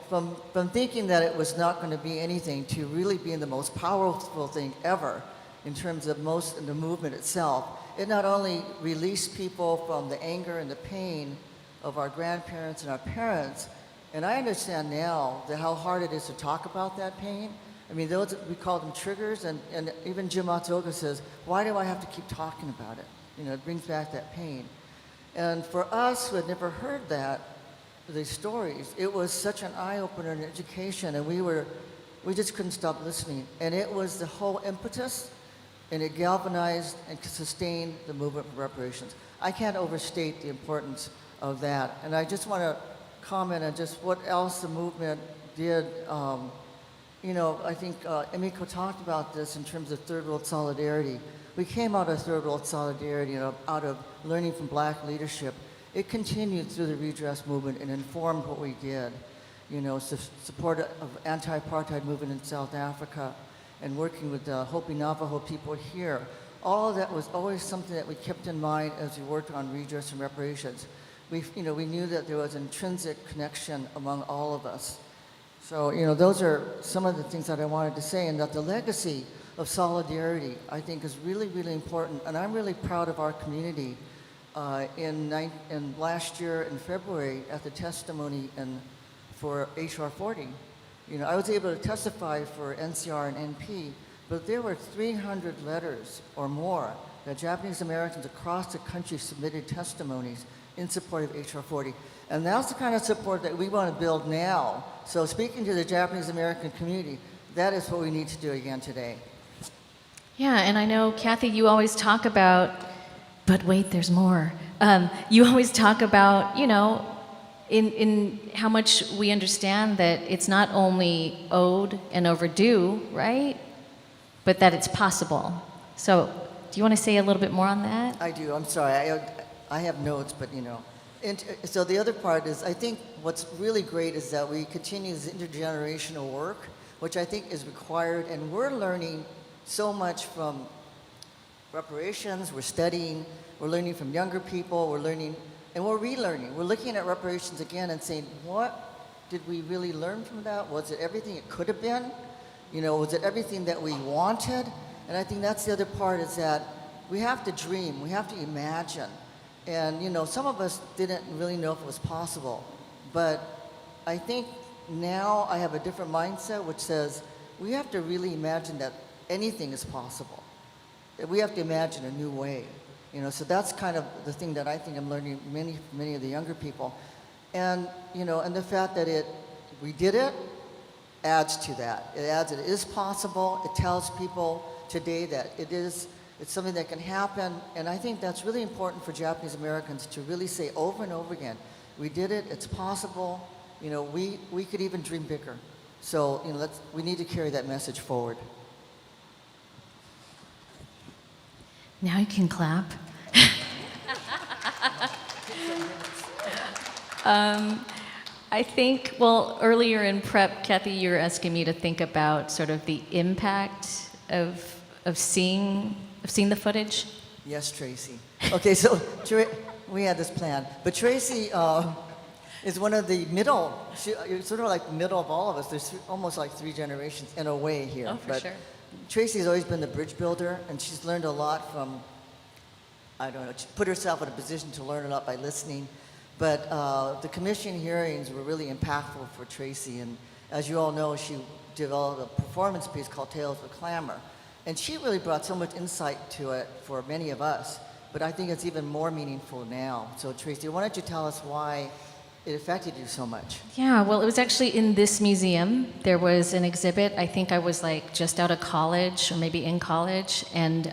T: From thinking that it was not going to be anything to really being the most powerful thing ever in terms of the movement itself. It not only released people from the anger and the pain of our grandparents and our parents, and I understand now how hard it is to talk about that pain. I mean, we call them triggers, and even Jim Matsuoka says, why do I have to keep talking about it? It brings back that pain. And for us who had never heard these stories, it was such an eye-opener in education, and we just couldn't stop listening. And it was the whole impetus, and it galvanized and sustained the movement for reparations. I can't overstate the importance of that. And I just want to comment on just what else the movement did. I think Emiko talked about this in terms of third world solidarity. We came out of third world solidarity, out of learning from Black leadership. It continued through the redress movement and informed what we did. Support of anti-apartheid movement in South Africa and working with the Hopi Navajo people here. All of that was always something that we kept in mind as we worked on redress and reparations. We knew that there was an intrinsic connection among all of us. So, those are some of the things that I wanted to say, and that the legacy of solidarity, I think, is really, really important. And I'm really proud of our community. In last year in February at the testimony for HR 40, I was able to testify for NCR and NP, but there were 300 letters or more that Japanese Americans across the country submitted testimonies in support of HR 40. And that's the kind of support that we want to build now. So speaking to the Japanese American community, that is what we need to do again today.
R: Yeah, and I know, Kathy, you always talk about, but wait, there's more. You always talk about, in how much we understand that it's not only owed and overdue, right? But that it's possible. So do you want to say a little bit more on that?
T: I do. I'm sorry. I have notes, but And so the other part is, I think what's really great is that we continue this intergenerational work, which I think is required, and we're learning so much from reparations, we're studying, we're learning from younger people, we're learning, and we're relearning. We're looking at reparations again and saying, what did we really learn from that? Was it everything it could have been? You know, was it everything that we wanted? And I think that's the other part, is that we have to dream, we have to imagine. And, you know, some of us didn't really know if it was possible. But I think now I have a different mindset, which says we have to really imagine that anything is possible. That we have to imagine a new way. You know, so that's kind of the thing that I think I'm learning many of the younger people. And, you know, and the fact that we did it adds to that. It adds that it is possible. It tells people today that it's something that can happen, and I think that's really important for Japanese Americans to really say over and over again, we did it, it's possible, you know, we could even dream bigger. So, you know, we need to carry that message forward.
R: Now you can clap. I think, well, earlier in prep, Kathy, you were asking me to think about sort of the impact of seeing the footage.
T: Yes, Tracy. Okay, so we had this plan, but Tracy is one of the middle, sort of like the middle of all of us. There's almost like 3 generations in a way here.
R: Oh, for sure.
T: Tracy's always been the bridge builder, and she's learned a lot from, I don't know, she put herself in a position to learn a lot by listening. But the commission hearings were really impactful for Tracy, and as you all know, she developed a performance piece called Tales of Clamor. And she really brought so much insight to it for many of us, but I think it's even more meaningful now. So Tracy, why don't you tell us why it affected you so much?
R: Yeah, well, it was actually in this museum. There was an exhibit. I think I was like just out of college or maybe in college, and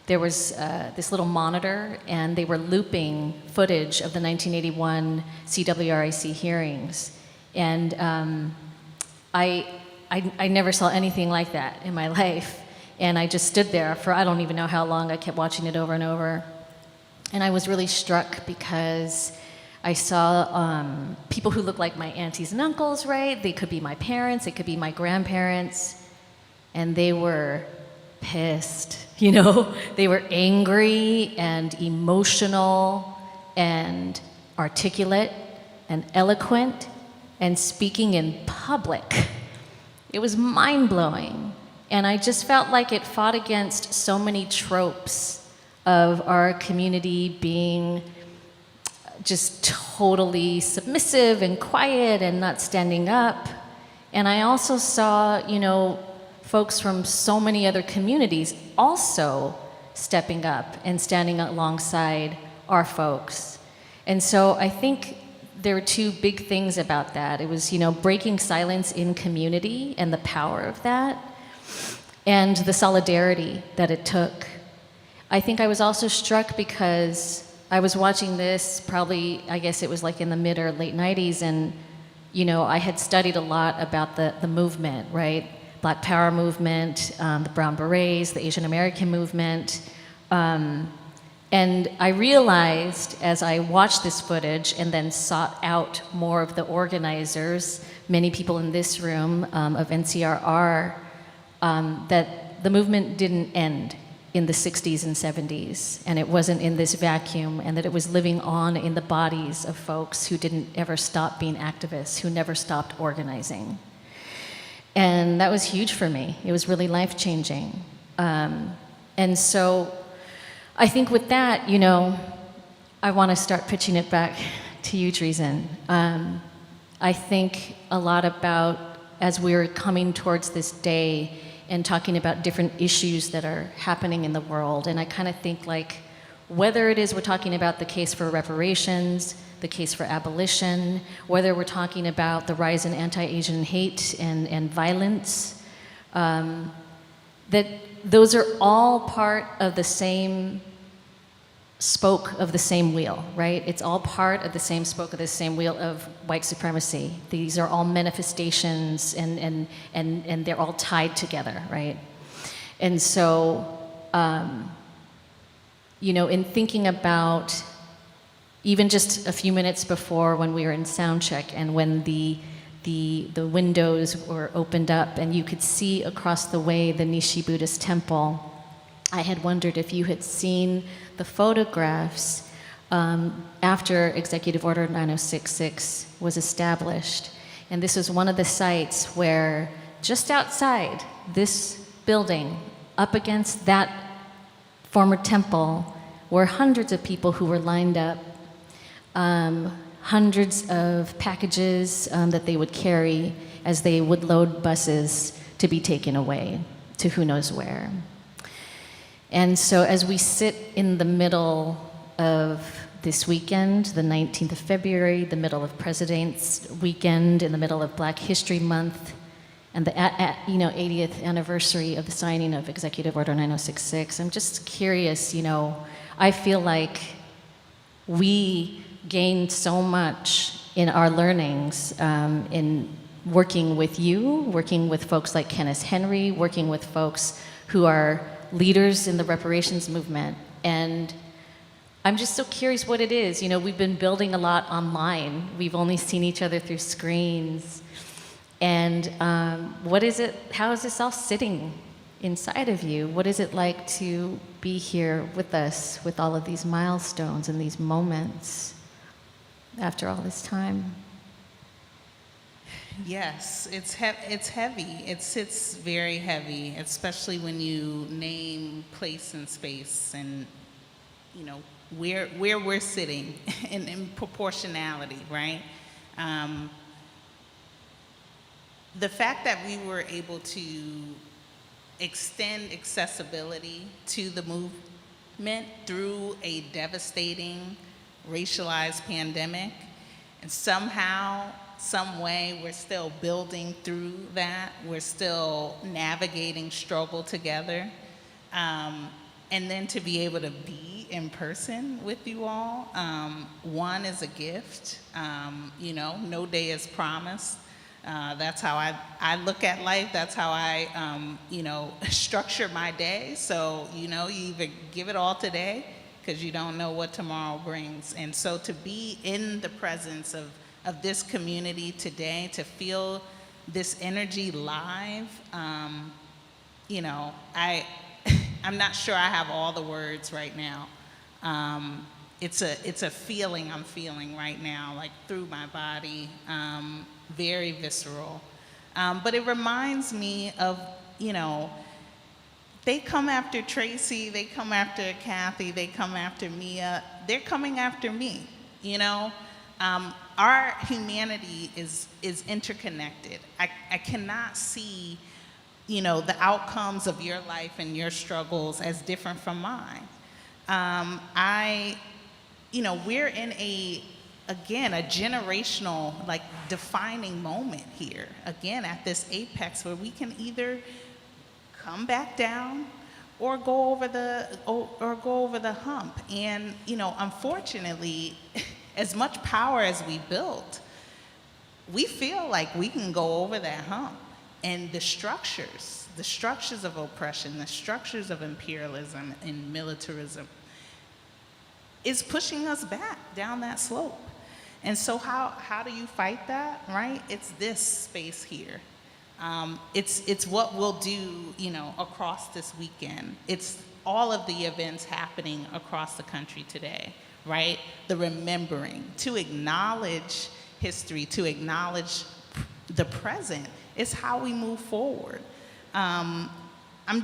R: there was this little monitor, and they were looping footage of the 1981 CWRIC hearings. And I never saw anything like that in my life. And I just stood there for I don't even know how long. I kept watching it over and over. And I was really struck because I saw people who looked like my aunties and uncles, right? They could be my parents, they could be my grandparents, and they were pissed, you know? They were angry and emotional and articulate and eloquent and speaking in public. It was mind-blowing. And I just felt like it fought against so many tropes of our community being just totally submissive and quiet and not standing up. And I also saw, you know, folks from so many other communities also stepping up and standing alongside our folks. And so I think there were 2 big things about that. It was, you know, breaking silence in community and the power of that, and the solidarity that it took. I think I was also struck because I was watching this probably, I guess it was like in the mid or late 90s, and, you know, I had studied a lot about the movement, right? Black Power movement, the Brown Berets, the Asian American movement. And I realized as I watched this footage and then sought out more of the organizers, many people in this room of NCRR, that the movement didn't end in the 60s and 70s, and it wasn't in this vacuum, and that it was living on in the bodies of folks who didn't ever stop being activists, who never stopped organizing. And that was huge for me. It was really life-changing. And so I think with that, you know, I want to start pitching it back to you, Dreesen. I think a lot about, as we're coming towards this day and talking about different issues that are happening in the world, and I kind of think like, whether it is we're talking about the case for reparations, the case for abolition, whether we're talking about the rise in anti-Asian hate and violence, that those are all part of the same spoke of the same wheel, right? It's all part of the same spoke of the same wheel of white supremacy. These are all manifestations and they're all tied together, right? And so, you know, in thinking about even just a few minutes before when we were in sound check and when the windows were opened up and you could see across the way the Nishi Buddhist temple, I had wondered if you had seen the photographs after Executive Order 9066 was established. And this was one of the sites where, just outside this building, up against that former temple, were hundreds of people who were lined up, hundreds of packages that they would carry as they would load buses to be taken away to who knows where. And so as we sit in the middle of this weekend, the 19th of February, the middle of President's Weekend, in the middle of Black History Month, and the 80th anniversary of the signing of Executive Order 9066, I'm just curious, I feel like we gained so much in our learnings in working with you, working with folks like Kenneth Henry, working with folks who are leaders in the reparations movement. And I'm just so curious what it is. We've been building a lot online. We've only seen each other through screens. And what is it, how is this all sitting inside of you? What is it like to be here with us with all of these milestones and these moments after all this time?
S: Yes, it's heavy. It sits very heavy, especially when you name place and space and, where we're sitting in proportionality, right? The fact that we were able to extend accessibility to the movement through a devastating racialized pandemic, and somehow, some way, we're still building through that. We're still navigating struggle together. And then to be able to be in person with you all, one is a gift. No day is promised. That's how I look at life. That's how I, structure my day. So, you either give it all today because you don't know what tomorrow brings. And so to be in the presence of this community today, to feel this energy live, I'm not sure I have all the words right now. It's a feeling I'm feeling right now, like through my body, very visceral. But it reminds me of, they come after Tracy, they come after Kathy, they come after Mia, they're coming after me, Our humanity is interconnected. I cannot see, the outcomes of your life and your struggles as different from mine. We're in a generational, defining moment here, again, at this apex where we can either come back down or go over the hump. And, unfortunately, as much power as we built, we feel like we can go over that hump. And the structures of oppression, the structures of imperialism and militarism is pushing us back down that slope. And so how do you fight that, right? It's this space here. It's what we'll do, across this weekend. It's all of the events happening across the country today, right? The remembering, to acknowledge history, to acknowledge the present is how we move forward. I'm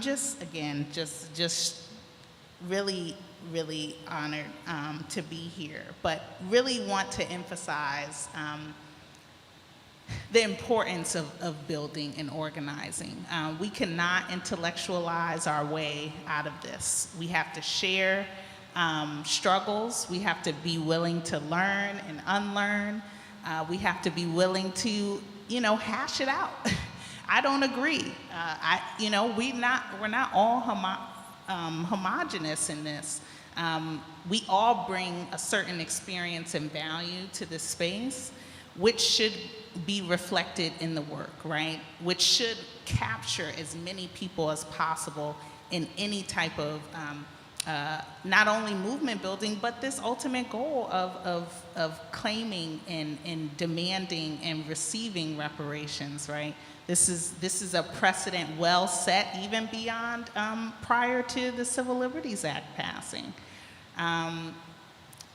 S: just really, really honored to be here, but really want to emphasize the importance of building and organizing. We cannot intellectualize our way out of this. We have to share struggles. We have to be willing to learn and unlearn. We have to be willing to, hash it out. I don't agree. We're not all homogenous in this. We all bring a certain experience and value to this space, which should be reflected in the work, right? Which should capture as many people as possible in any type of not only movement building, but this ultimate goal of claiming and demanding and receiving reparations, right? This is a precedent well set even beyond prior to the Civil Liberties Act passing.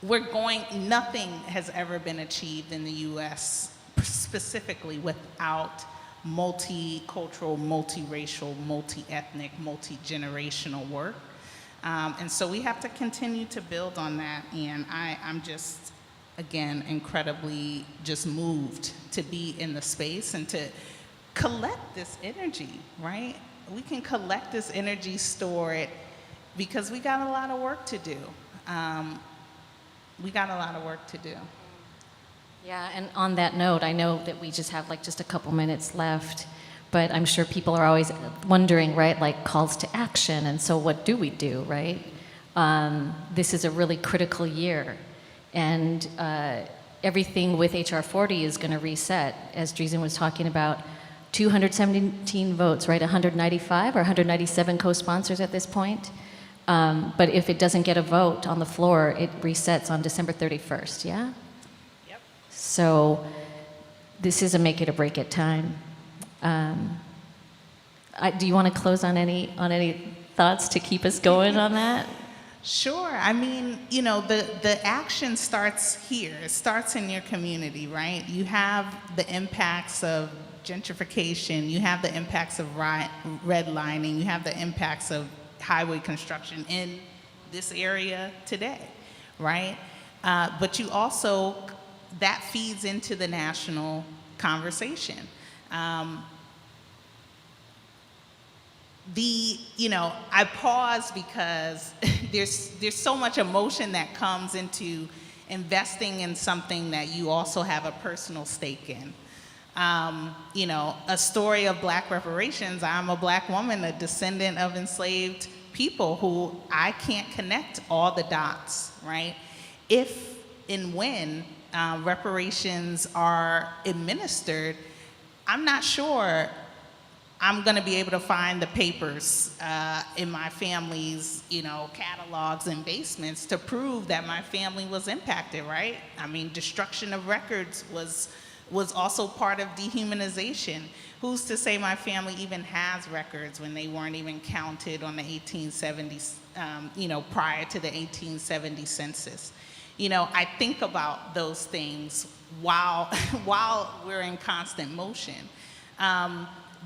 S: Nothing has ever been achieved in the US specifically without multicultural, multiracial, multi-ethnic, multi-generational work. And so we have to continue to build on that. And I'm just, again, incredibly just moved to be in the space and to collect this energy, right? We can collect this energy, store it, because we got a lot of work to do. We got a lot of work to do.
R: Yeah, and on that note, I know that we just have like just a couple minutes left, but I'm sure people are always wondering, right, like calls to action, and so what do we do, right? This is a really critical year, and everything with HR 40 is going to reset, as Dreesen was talking about. 217 votes, right? 195 or 197 co-sponsors at this point. But if it doesn't get a vote on the floor, it resets on December 31st, yeah?
S: Yep.
R: So this is a make it or break it time. Do you want to close on any thoughts to keep us going on that?
S: Sure. I mean, you know, the action starts here. It starts in your community, right? You have the impacts of gentrification. You have the impacts of redlining. You have the impacts of highway construction in this area today, right? But you also, that feeds into the national conversation. I pause because there's so much emotion that comes into investing in something that you also have a personal stake in. A story of Black reparations. I'm a Black woman, a descendant of enslaved people who I can't connect all the dots, right? If and when reparations are administered, I'm not sure I'm going to be able to find the papers in my family's, catalogs and basements to prove that my family was impacted, right? I mean, destruction of records was also part of dehumanization. Who's to say my family even has records when they weren't even counted on the 1870s, prior to the 1870 census? I think about those things while we're in constant motion.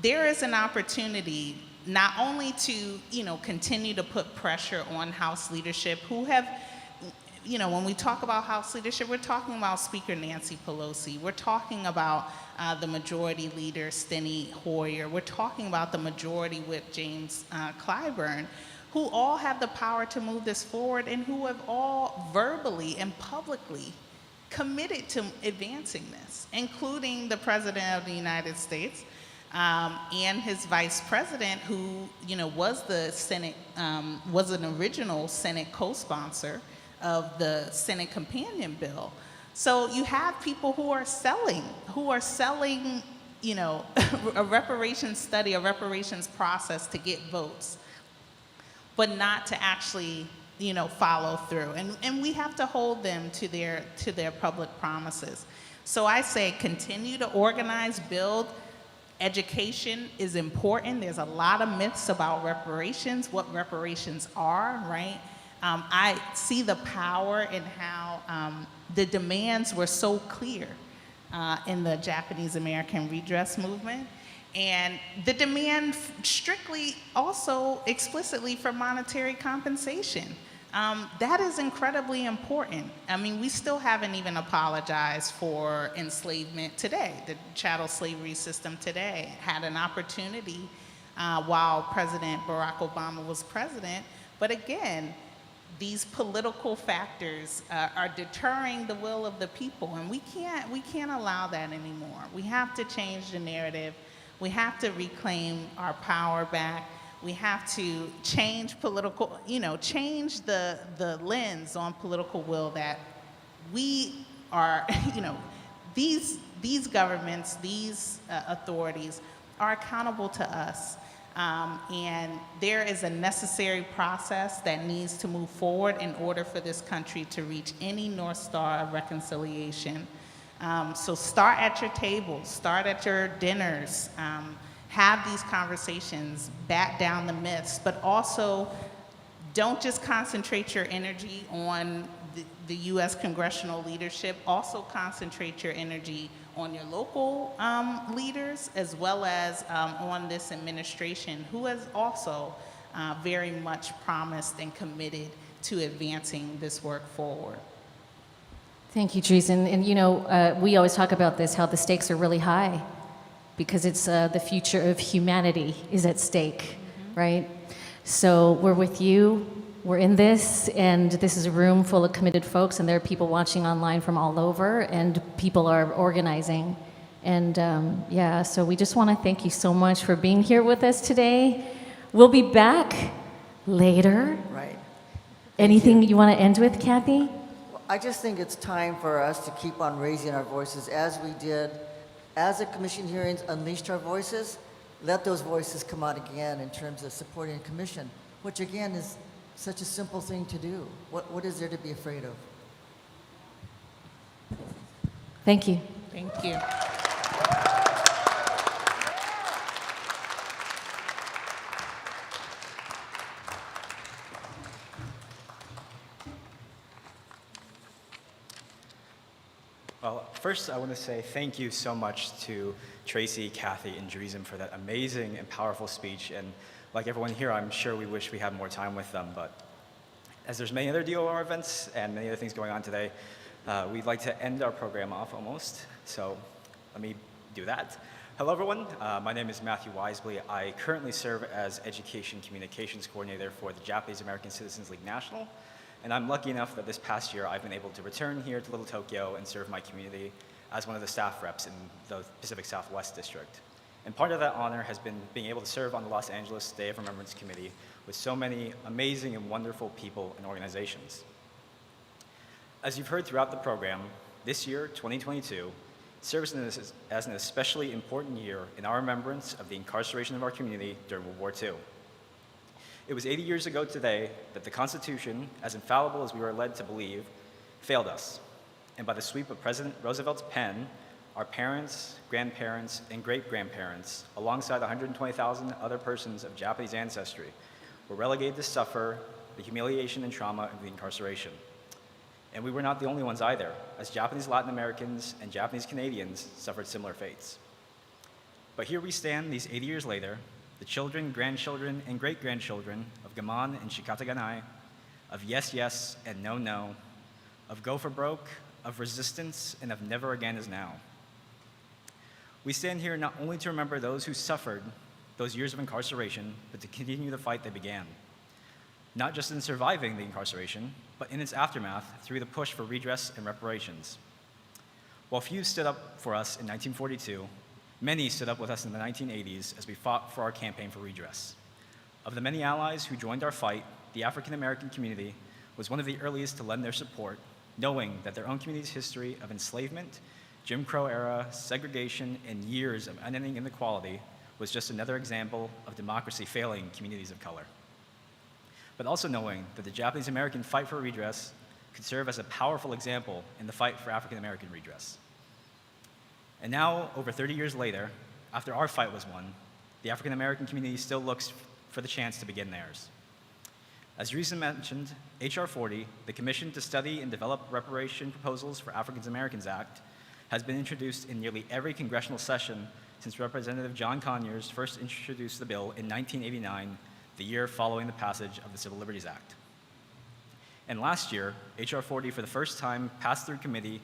S: There is an opportunity not only to, continue to put pressure on House leadership who have, when we talk about House leadership, we're talking about Speaker Nancy Pelosi. We're talking about the majority leader, Steny Hoyer. We're talking about the majority whip, James Clyburn, who all have the power to move this forward and who have all verbally and publicly committed to advancing this, including the President of the United States, and his vice president, who was the Senate, was an original Senate co-sponsor of the Senate companion bill. So you have people who are selling, a reparations study, a reparations process to get votes, but not to actually, follow through. And we have to hold them to their public promises. So I say continue to organize, build. Education is important. There's a lot of myths about reparations, what reparations are, right? I see the strength in how the demands were so clear in the Japanese American redress movement. And the demand strictly also explicitly for monetary compensation. That is incredibly important. I mean, we still haven't even apologized for enslavement today. The chattel slavery system today had an opportunity while President Barack Obama was president. But again, these political factors are deterring the will of the people, and we can't allow that anymore. We have to change the narrative. We have to reclaim our power back. We have to change change the lens on political will that we are, these governments, these authorities are accountable to us. And there is a necessary process that needs to move forward in order for this country to reach any North Star of reconciliation. So start at your tables, start at your dinners, have these conversations, bat down the myths, but also don't just concentrate your energy on the U.S. congressional leadership, also concentrate your energy on your local leaders as well as on this administration, who has also very much promised and committed to advancing this work forward.
R: Thank you, Dreesen. And you know, we always talk about this, how the stakes are really high because it's the future of humanity is at stake, right? So we're with you. We're in this, and this is a room full of committed folks, and there are people watching online from all over, and people are organizing. And yeah, so we just want to thank you so much for being here with us today. We'll be back later.
T: Right.
R: Anything you want to end with, Kathy?
T: I just think it's time for us to keep on raising our voices as we did, as the commission hearings unleashed our voices. Let those voices come out again in terms of supporting a commission, which again is such a simple thing to do. What is there to be afraid of?
R: Thank you.
S: Thank you.
U: Well, first I want to say thank you so much to Tracy, Kathy, and Dreesen for that amazing and powerful speech. And like everyone here, I'm sure we wish we had more time with them, but as there's many other DOR events and many other things going on today, we'd like to end our program off almost. So let me do that. Hello everyone, my name is Matthew Wisely. I currently serve as Education Communications Coordinator for the Japanese American Citizens League National. And I'm lucky enough that this past year I've been able to return here to Little Tokyo and serve my community as one of the staff reps in the Pacific Southwest District. And part of that honor has been being able to serve on the Los Angeles Day of Remembrance Committee with so many amazing and wonderful people and organizations. As you've heard throughout the program, this year, 2022, serves as an especially important year in our remembrance of the incarceration of our community during World War II. It was 80 years ago today that the Constitution, as infallible as we were led to believe, failed us. And by the sweep of President Roosevelt's pen, our parents, grandparents, and great-grandparents, alongside 120,000 other persons of Japanese ancestry, were relegated to suffer the humiliation and trauma of the incarceration. And we were not the only ones either, as Japanese Latin Americans and Japanese Canadians suffered similar fates. But here we stand these 80 years later, the children, grandchildren, and great-grandchildren of Gaman and Shikataganai, of Yes, Yes, and No, No, of Go for Broke, of Resistance, and of Never Again Is Now. We stand here not only to remember those who suffered those years of incarceration, but to continue the fight they began. Not just in surviving the incarceration, but in its aftermath through the push for redress and reparations. While few stood up for us in 1942, many stood up with us in the 1980s as we fought for our campaign for redress. Of the many allies who joined our fight, the African American community was one of the earliest to lend their support, knowing that their own community's history of enslavement, Jim Crow era, segregation, and years of unending inequality was just another example of democracy failing communities of color. But also knowing that the Japanese American fight for redress could serve as a powerful example in the fight for African American redress. And now, over 30 years later, after our fight was won, the African American community still looks for the chance to begin theirs. As Dreesen mentioned, H.R. 40, the Commission to Study and Develop Reparation Proposals for African Americans Act, has been introduced in nearly every congressional session since Representative John Conyers first introduced the bill in 1989, the year following the passage of the Civil Liberties Act. And last year, H.R. 40 for the first time passed through committee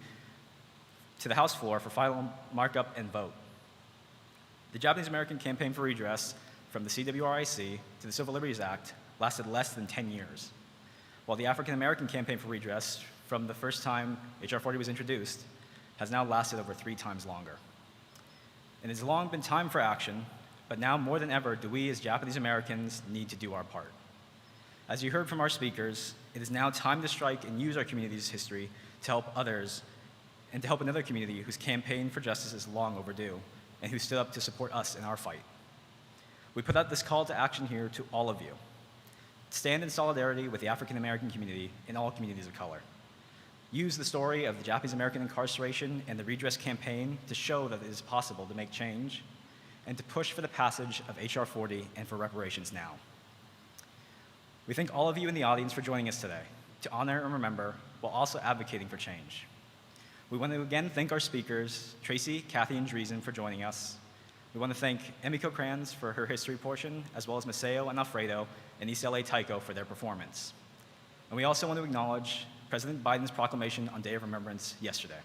U: to the House floor for final markup and vote. The Japanese American Campaign for Redress, from the CWRIC to the Civil Liberties Act, lasted less than 10 years, while the African American Campaign for Redress, from the first time H.R. 40 was introduced, has now lasted over 3 times longer. It has long been time for action, but now more than ever do we as Japanese Americans need to do our part. As you heard from our speakers, it is now time to strike and use our community's history to help others and to help another community whose campaign for justice is long overdue and who stood up to support us in our fight. we put out this call to action here to all of you. Stand in solidarity with the African American community and all communities of color. Use the story of the Japanese American incarceration and the redress campaign to show that it is possible to make change and to push for the passage of H.R. 40 and for reparations now. We thank all of you in the audience for joining us today to honor and remember while also advocating for change. We want to again thank our speakers, Tracy, Kathy, and Driesen for joining us. We want to thank Emiko Kranz for her history portion, as well as Maceo and Alfredo and East LA Taiko for their performance. And we also want to acknowledge President Biden's proclamation on Day of Remembrance yesterday.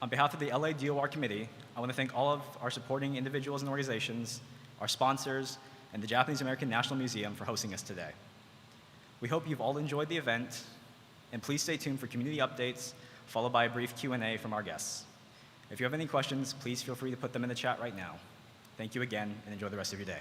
U: On behalf of the LA DOR Committee, I want to thank all of our supporting individuals and organizations, our sponsors, and the Japanese American National Museum for hosting us today. We hope you've all enjoyed the event, and please stay tuned for community updates, followed by a brief Q&A from our guests. If you have any questions, please feel free to put them in the chat right now. Thank you again, and enjoy the rest of your day.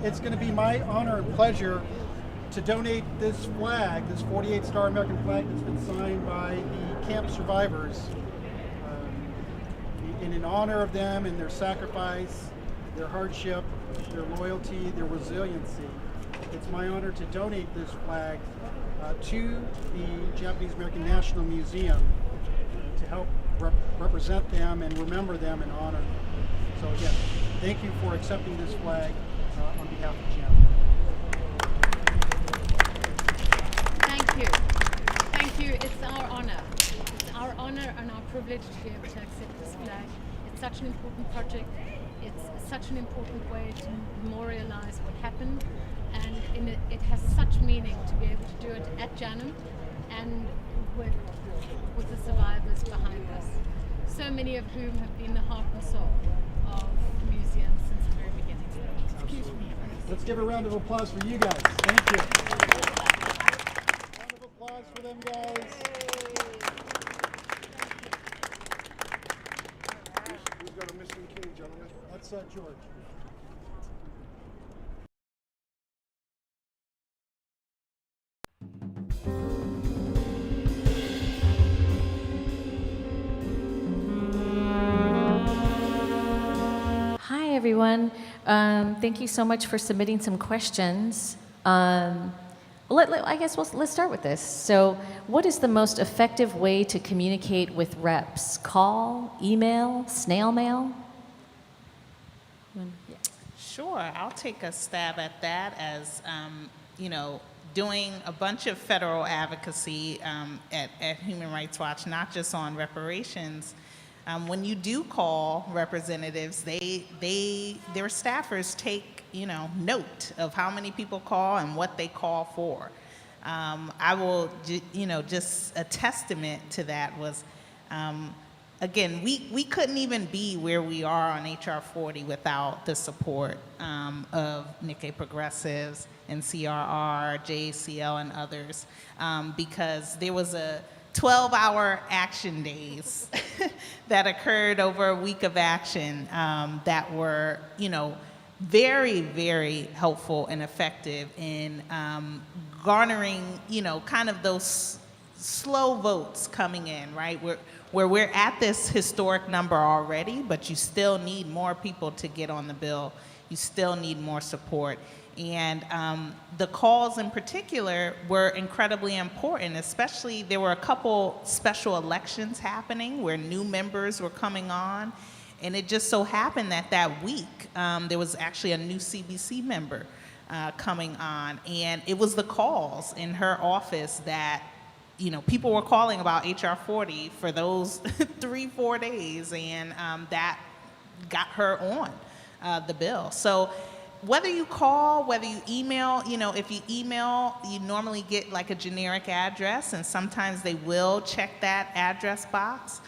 A: It's going to be my honor and pleasure to donate this flag, this 48-star American flag that's been signed by the camp survivors in honor of them and their sacrifice, their hardship, their loyalty, their resiliency. It's my honor to donate this flag to the Japanese American National Museum to help represent them and remember them and honor them. So again, thank you for accepting this flag on behalf of JAM.
B: Thank you. Thank you. It's our honor. It's our honor and our privilege to be able to accept this flag. It's such an important project. It's such an important way to memorialize what happened, and it has such meaning to be able to do it at JANM and with the survivors behind us, so many of whom have been the heart and soul of the museum since the very beginning. Excuse me.
A: Let's give a round of applause for you guys. Thank you. Round of applause for them guys.
V: Who's got a missing key, gentlemen?
A: That's George.
R: everyone. Thank you so much for submitting some questions. I guess let's start with this. So, what is the most effective way to communicate with reps? Call, email, snail mail?
S: Sure, I'll take a stab at that as, doing a bunch of federal advocacy at Human Rights Watch, not just on reparations. When you do call representatives, their staffers take, note of how many people call and what they call for. I will, just a testament to that was, again, we couldn't even be where we are on HR 40 without the support of Nikkei Progressives, NCRR, JACL, and others, because there was a 12-hour action days that occurred over a week of action that were, very, very helpful and effective in garnering, kind of those slow votes coming in, right? Where we're at this historic number already, but you still need more people to get on the bill. You still need more support. And the calls in particular were incredibly important, especially there were a couple special elections happening where new members were coming on. And it just so happened that week, there was actually a new CBC member coming on. And it was the calls in her office that, people were calling about HR 40 for those 3-4 days, and that got her on the bill. So whether you call, whether you email, if you email, you normally get like a generic address, and sometimes they will check that address box.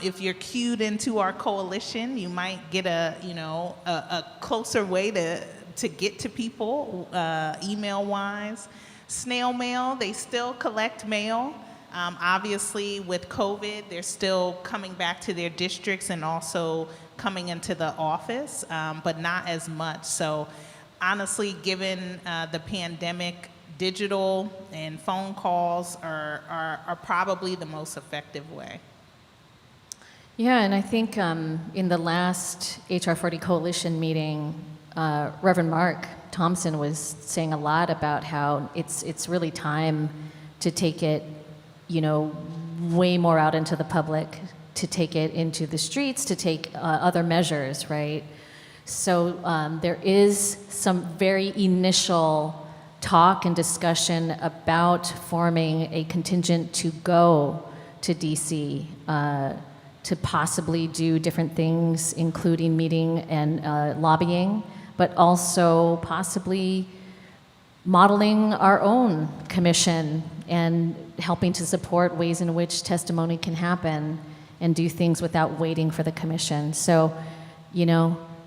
S: If you're queued into our coalition, you might get a closer way to get to people email-wise. Snail mail, they still collect mail. Obviously, with COVID, they're still coming back to their districts and also coming into the office, but not as much. So honestly, given the pandemic, digital and phone calls are probably the most effective way.
R: Yeah, and I think in the last HR 40 coalition meeting, Reverend Mark Thompson was saying a lot about how it's really time to take it, way more out into the public, to take it into the streets, to take other measures, right? So there is some very initial talk and discussion about forming a contingent to go to DC to possibly do different things, including meeting and lobbying, but also possibly modeling our own commission and helping to support ways in which testimony can happen and do things without waiting for the commission. So,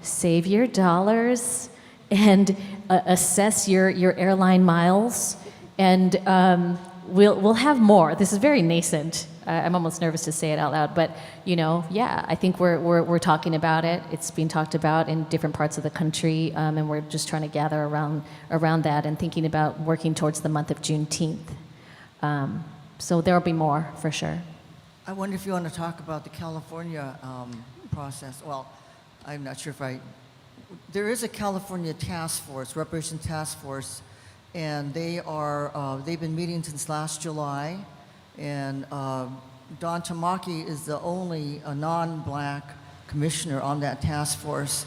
R: save your dollars and assess your airline miles, and we'll have more. This is very nascent. I'm almost nervous to say it out loud, but I think we're talking about it. It's being talked about in different parts of the country, and we're just trying to gather around that and thinking about working towards the month of Juneteenth. So there'll be more for sure.
T: I wonder if you want to talk about the California process. Well, I'm not sure if there is a California task force, reparation task force, and they've been meeting since last July. And Don Tamaki is the only non-black commissioner on that task force.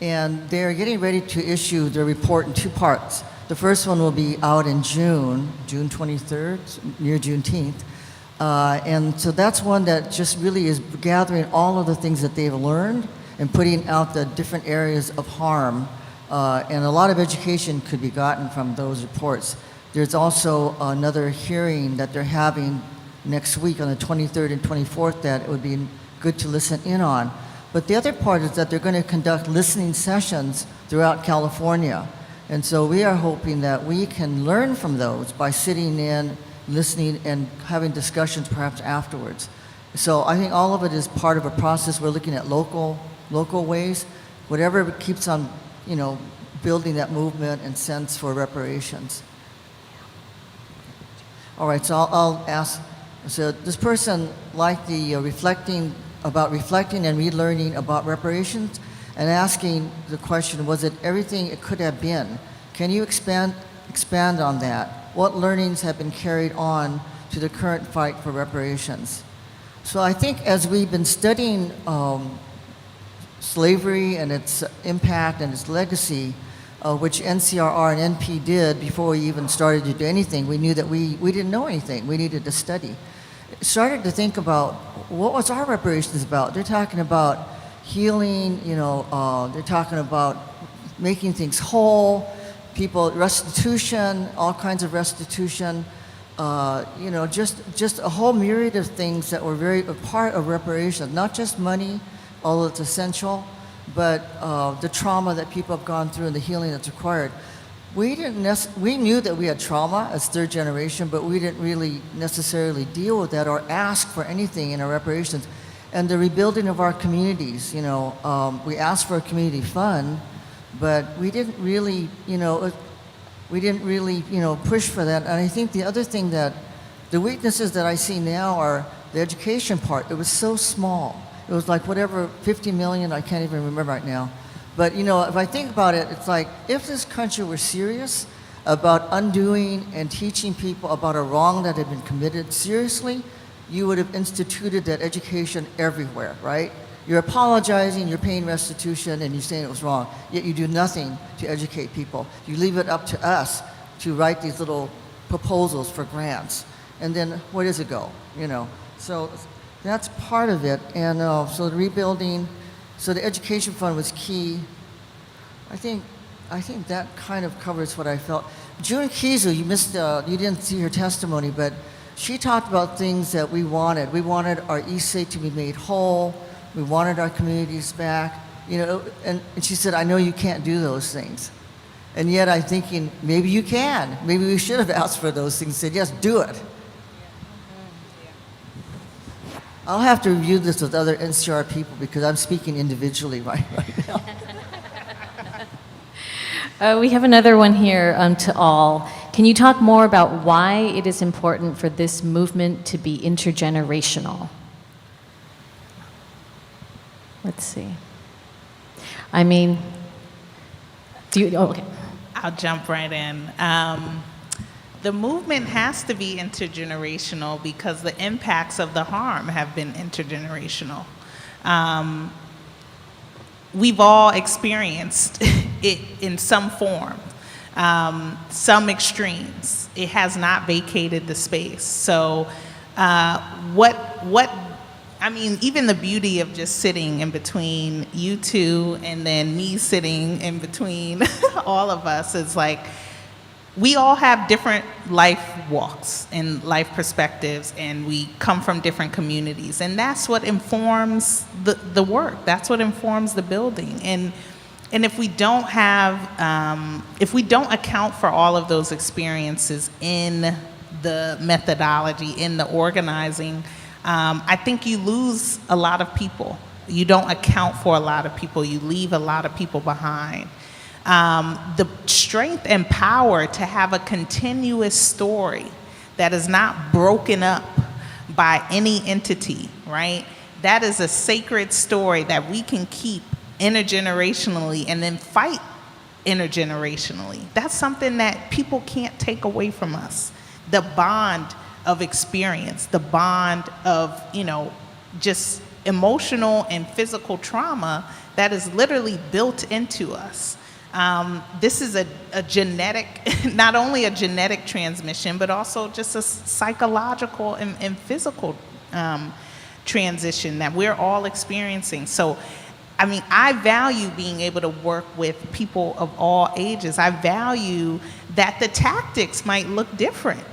T: And they're getting ready to issue their report in two parts. The first one will be out in June 23rd, near Juneteenth. And so that's one that just really is gathering all of the things that they've learned and putting out the different areas of harm. And a lot of education could be gotten from those reports. There's also another hearing that they're having next week on the 23rd and 24th that it would be good to listen in on. But the other part is that they're going to conduct listening sessions throughout California. And so we are hoping that we can learn from those by sitting in, listening, and having discussions perhaps afterwards. So I think all of it is part of a process. We're looking at local ways, whatever keeps on, building that movement and sense for reparations. All right, so I'll ask, so this person liked the reflecting and relearning about reparations. and asking the question, was it everything it could have been? Can you expand on that? What learnings have been carried on to the current fight for reparations? So I think as we've been studying slavery and its impact and its legacy, which NCRR and NP did before we even started to do anything, we knew that we didn't know anything. We needed to study. Started to think about what was our reparations about. They're talking about healing, they're talking about making things whole, people, restitution, all kinds of restitution, just a whole myriad of things that were a part of reparations, not just money, although it's essential, but the trauma that people have gone through and the healing that's required. We knew that we had trauma as third generation, but we didn't really necessarily deal with that or ask for anything in our reparations. And the rebuilding of our communities, we asked for a community fund, but we didn't really, push for that. And I think the other thing that, the weaknesses that I see now are the education part. It was so small. It was like whatever, 50 million, I can't even remember right now. But if I think about it, it's like if this country were serious about undoing and teaching people about a wrong that had been committed seriously, you would have instituted that education everywhere, right? You're apologizing, you're paying restitution, and you're saying it was wrong, yet you do nothing to educate people. You leave it up to us to write these little proposals for grants. And then where does it go, So that's part of it. And so the rebuilding, so the education fund was key. I think that kind of covers what I felt. June Kizu, you didn't see her testimony, but she talked about things that we wanted. We wanted our East State to be made whole. We wanted our communities back. And she said, I know you can't do those things. And yet I'm thinking, maybe you can. Maybe we should have asked for those things, said, yes, do it. I'll have to review this with other NCR people because I'm speaking individually right now.
R: We have another one here to all. Can you talk more about why it is important for this movement to be intergenerational? Let's see. Okay.
S: I'll jump right in. The movement has to be intergenerational because the impacts of the harm have been intergenerational. We've all experienced it in some form, some extremes. It has not vacated the space. So even the beauty of just sitting in between you two and then me sitting in between all of us is like, we all have different life walks and life perspectives, and we come from different communities, and that's what informs the work. That's what informs the building. And if we don't account for all of those experiences in the methodology, in the organizing, I think you lose a lot of people. You don't account for a lot of people. You leave a lot of people behind. The strength and power to have a continuous story that is not broken up by any entity, right? That is a sacred story that we can keep intergenerationally and then fight intergenerationally. That's something that people can't take away from us. The bond of experience, the bond of, just emotional and physical trauma that is literally built into us. This is a genetic, not only a genetic transmission, but also just a psychological and physical transition that we're all experiencing. So, I value being able to work with people of all ages. I value that the tactics might look different.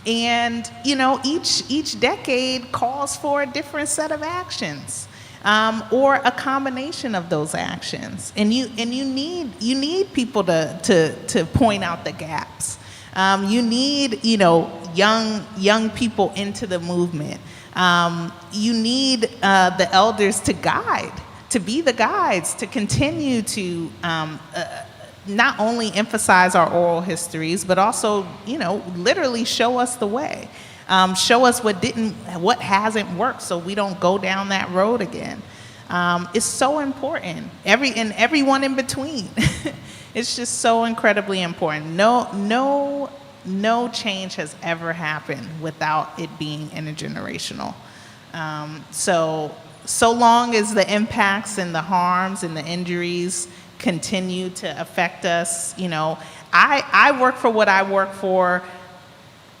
S: Each decade calls for a different set of actions. Or a combination of those actions, and you need people to point out the gaps. You need young people into the movement. You need the elders to be the guides, to continue to not only emphasize our oral histories, but also literally show us the way. Show us what hasn't worked so we don't go down that road again. is so important. And everyone in between. It's just so incredibly important. No change has ever happened without it being intergenerational. So long as the impacts and the harms and the injuries continue to affect us, I work for what I work for,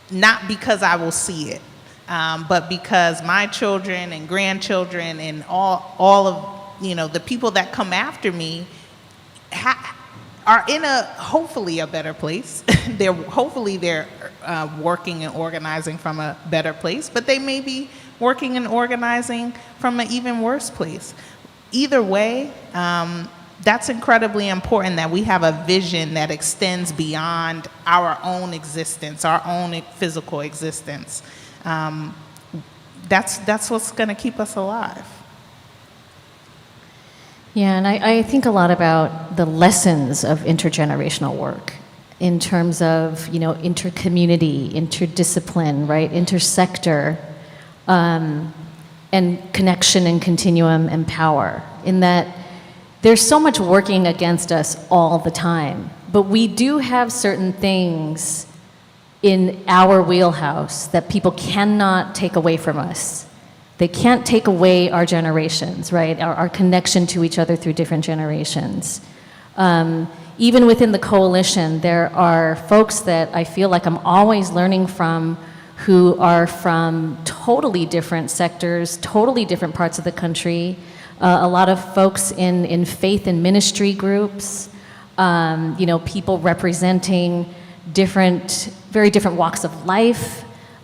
S: not because I will see it, but because my children and grandchildren and all of the people that come after me are in hopefully a better place. They're working and organizing from a better place, but they may be working and organizing from an even worse place. Either way, that's incredibly important that we have a vision that extends beyond our own existence, our own physical existence. That's what's going to keep us alive.
R: Yeah, and I think a lot about the lessons of intergenerational work in terms of, intercommunity, interdiscipline, right, intersector, and connection and continuum and power, in that there's so much working against us all the time, but we do have certain things in our wheelhouse that people cannot take away from us. They can't take away our generations, right? Our connection to each other through different generations. Even within the coalition, there are folks that I feel like I'm always learning from who are from totally different sectors, totally different parts of the country. A lot of folks in faith and ministry groups, people representing very different walks of life.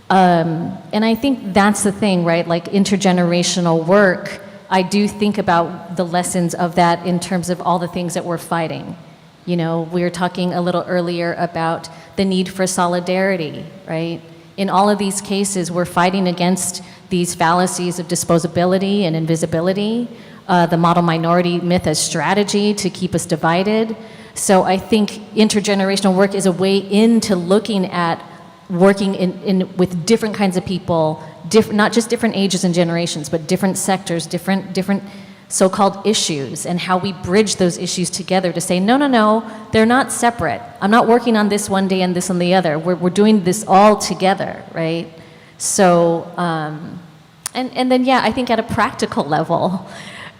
R: And I think that's the thing, right? Like intergenerational work, I do think about the lessons of that in terms of all the things that we're fighting. We were talking a little earlier about the need for solidarity, right? In all of these cases, we're fighting against these fallacies of disposability and invisibility, the model minority myth as strategy to keep us divided. So I think intergenerational work is a way into looking at working with different kinds of people, not just different ages and generations, but different sectors, different so-called issues, and how we bridge those issues together to say, no, they're not separate. I'm not working on this one day and this on the other. We're doing this all together, right? So, and then, yeah, I think at a practical level,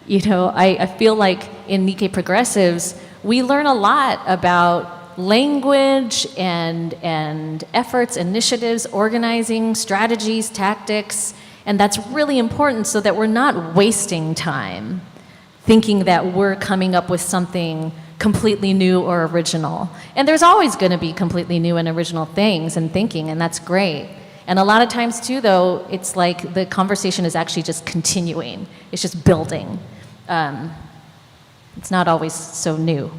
R: I feel like in Nikkei Progressives, we learn a lot about language and efforts, initiatives, organizing, strategies, tactics, and that's really important so that we're not wasting time thinking that we're coming up with something completely new or original. And there's always going to be completely new and original things and thinking, and that's great. And a lot of times too, though, it's like the conversation is actually just continuing. It's just building. It's not always so new.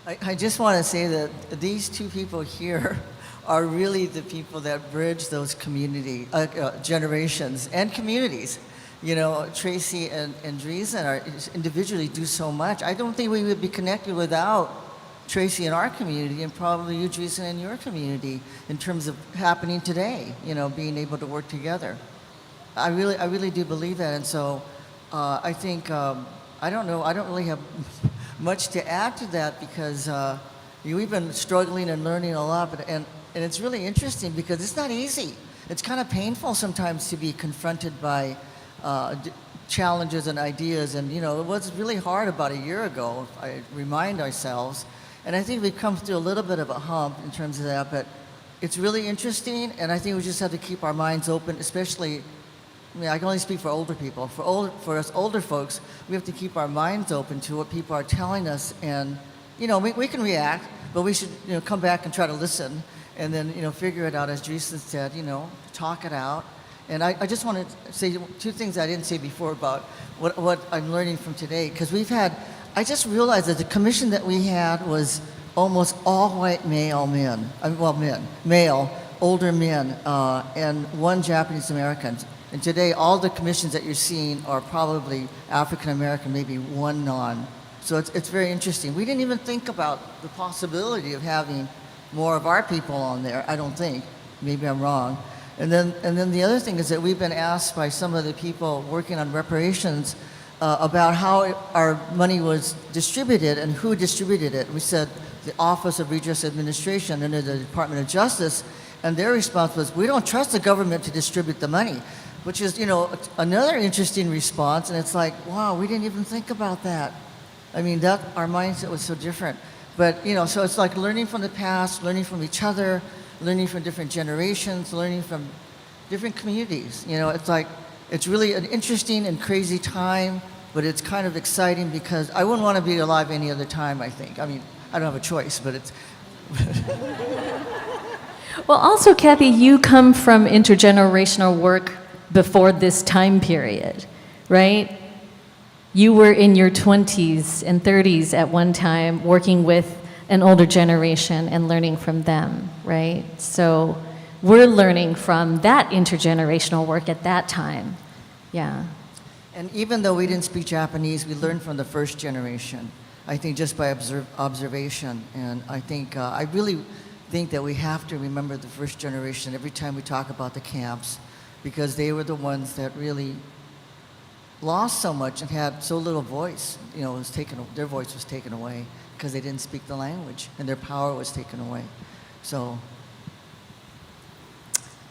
T: I just want to say that these two people here are really the people that bridge those community generations and communities. Tracy and Dreesen individually do so much. I don't think we would be connected without Tracy in our community and probably you, Dreesen, in your community in terms of happening today, being able to work together. I really do believe that. And so I think, I don't know, I don't really have much to add to that because we've been struggling and learning a lot, and it's really interesting because it's not easy. It's kind of painful sometimes to be confronted by challenges and ideas, and it was really hard about a year ago, if I remind ourselves, and I think we've come through a little bit of a hump in terms of that, but it's really interesting, and I think we just have to keep our minds open, especially, I can only speak for older people. For us older folks, we have to keep our minds open to what people are telling us, and we can react, but we should come back and try to listen, and then figure it out, as Dreesen said, talk it out. And I just want to say two things I didn't say before about what I'm learning from today, because I just realized that the commission that we had was almost all white male men, older men, and one Japanese American. And today, all the commissions that you're seeing are probably African American, maybe one non. So it's very interesting. We didn't even think about the possibility of having more of our people on there, I don't think. Maybe I'm wrong. And then the other thing is that we've been asked by some of the people working on reparations about how our money was distributed and who distributed it. We said the Office of Redress Administration under the Department of Justice, and their response was, we don't trust the government to distribute the money, which is, you know, another interesting response. And it's like, wow, we didn't even think about that. I mean, that our mindset was so different. But, you know, so it's like learning from the past, learning from each other, learning from different generations, learning from different communities. You know, it's like, it's really an interesting and crazy time, but it's kind of exciting because I wouldn't want to be alive any other time, I think. I mean, I don't have a choice, but it's...
R: Well, also, Kathy, you come from intergenerational work before this time period, right? You were in your 20s and 30s at one time working with an older generation and learning from them, right? So we're learning from that intergenerational work at that time. Yeah.
T: And even though we didn't speak Japanese, we learned from the first generation, I think just by observation. And I think, I really think that we have to remember the first generation every time we talk about the camps, because they were the ones that really lost so much and had so little voice. You know, it was taken, their voice was taken away because they didn't speak the language, and their power was taken away. So.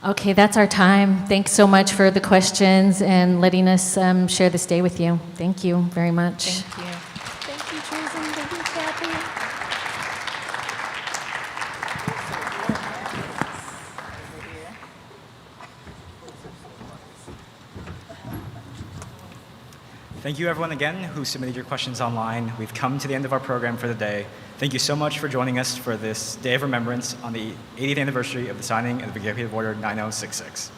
R: Okay, that's our time. Thanks so much for the questions and letting us share this day with you. Thank you very much.
S: Thank you.
I: Thank you, Treason. Thank you, Kathy.
U: Thank you everyone again who submitted your questions online. We've come to the end of our program for the day. Thank you so much for joining us for this Day of Remembrance on the 80th anniversary of the signing of the Executive Order 9066.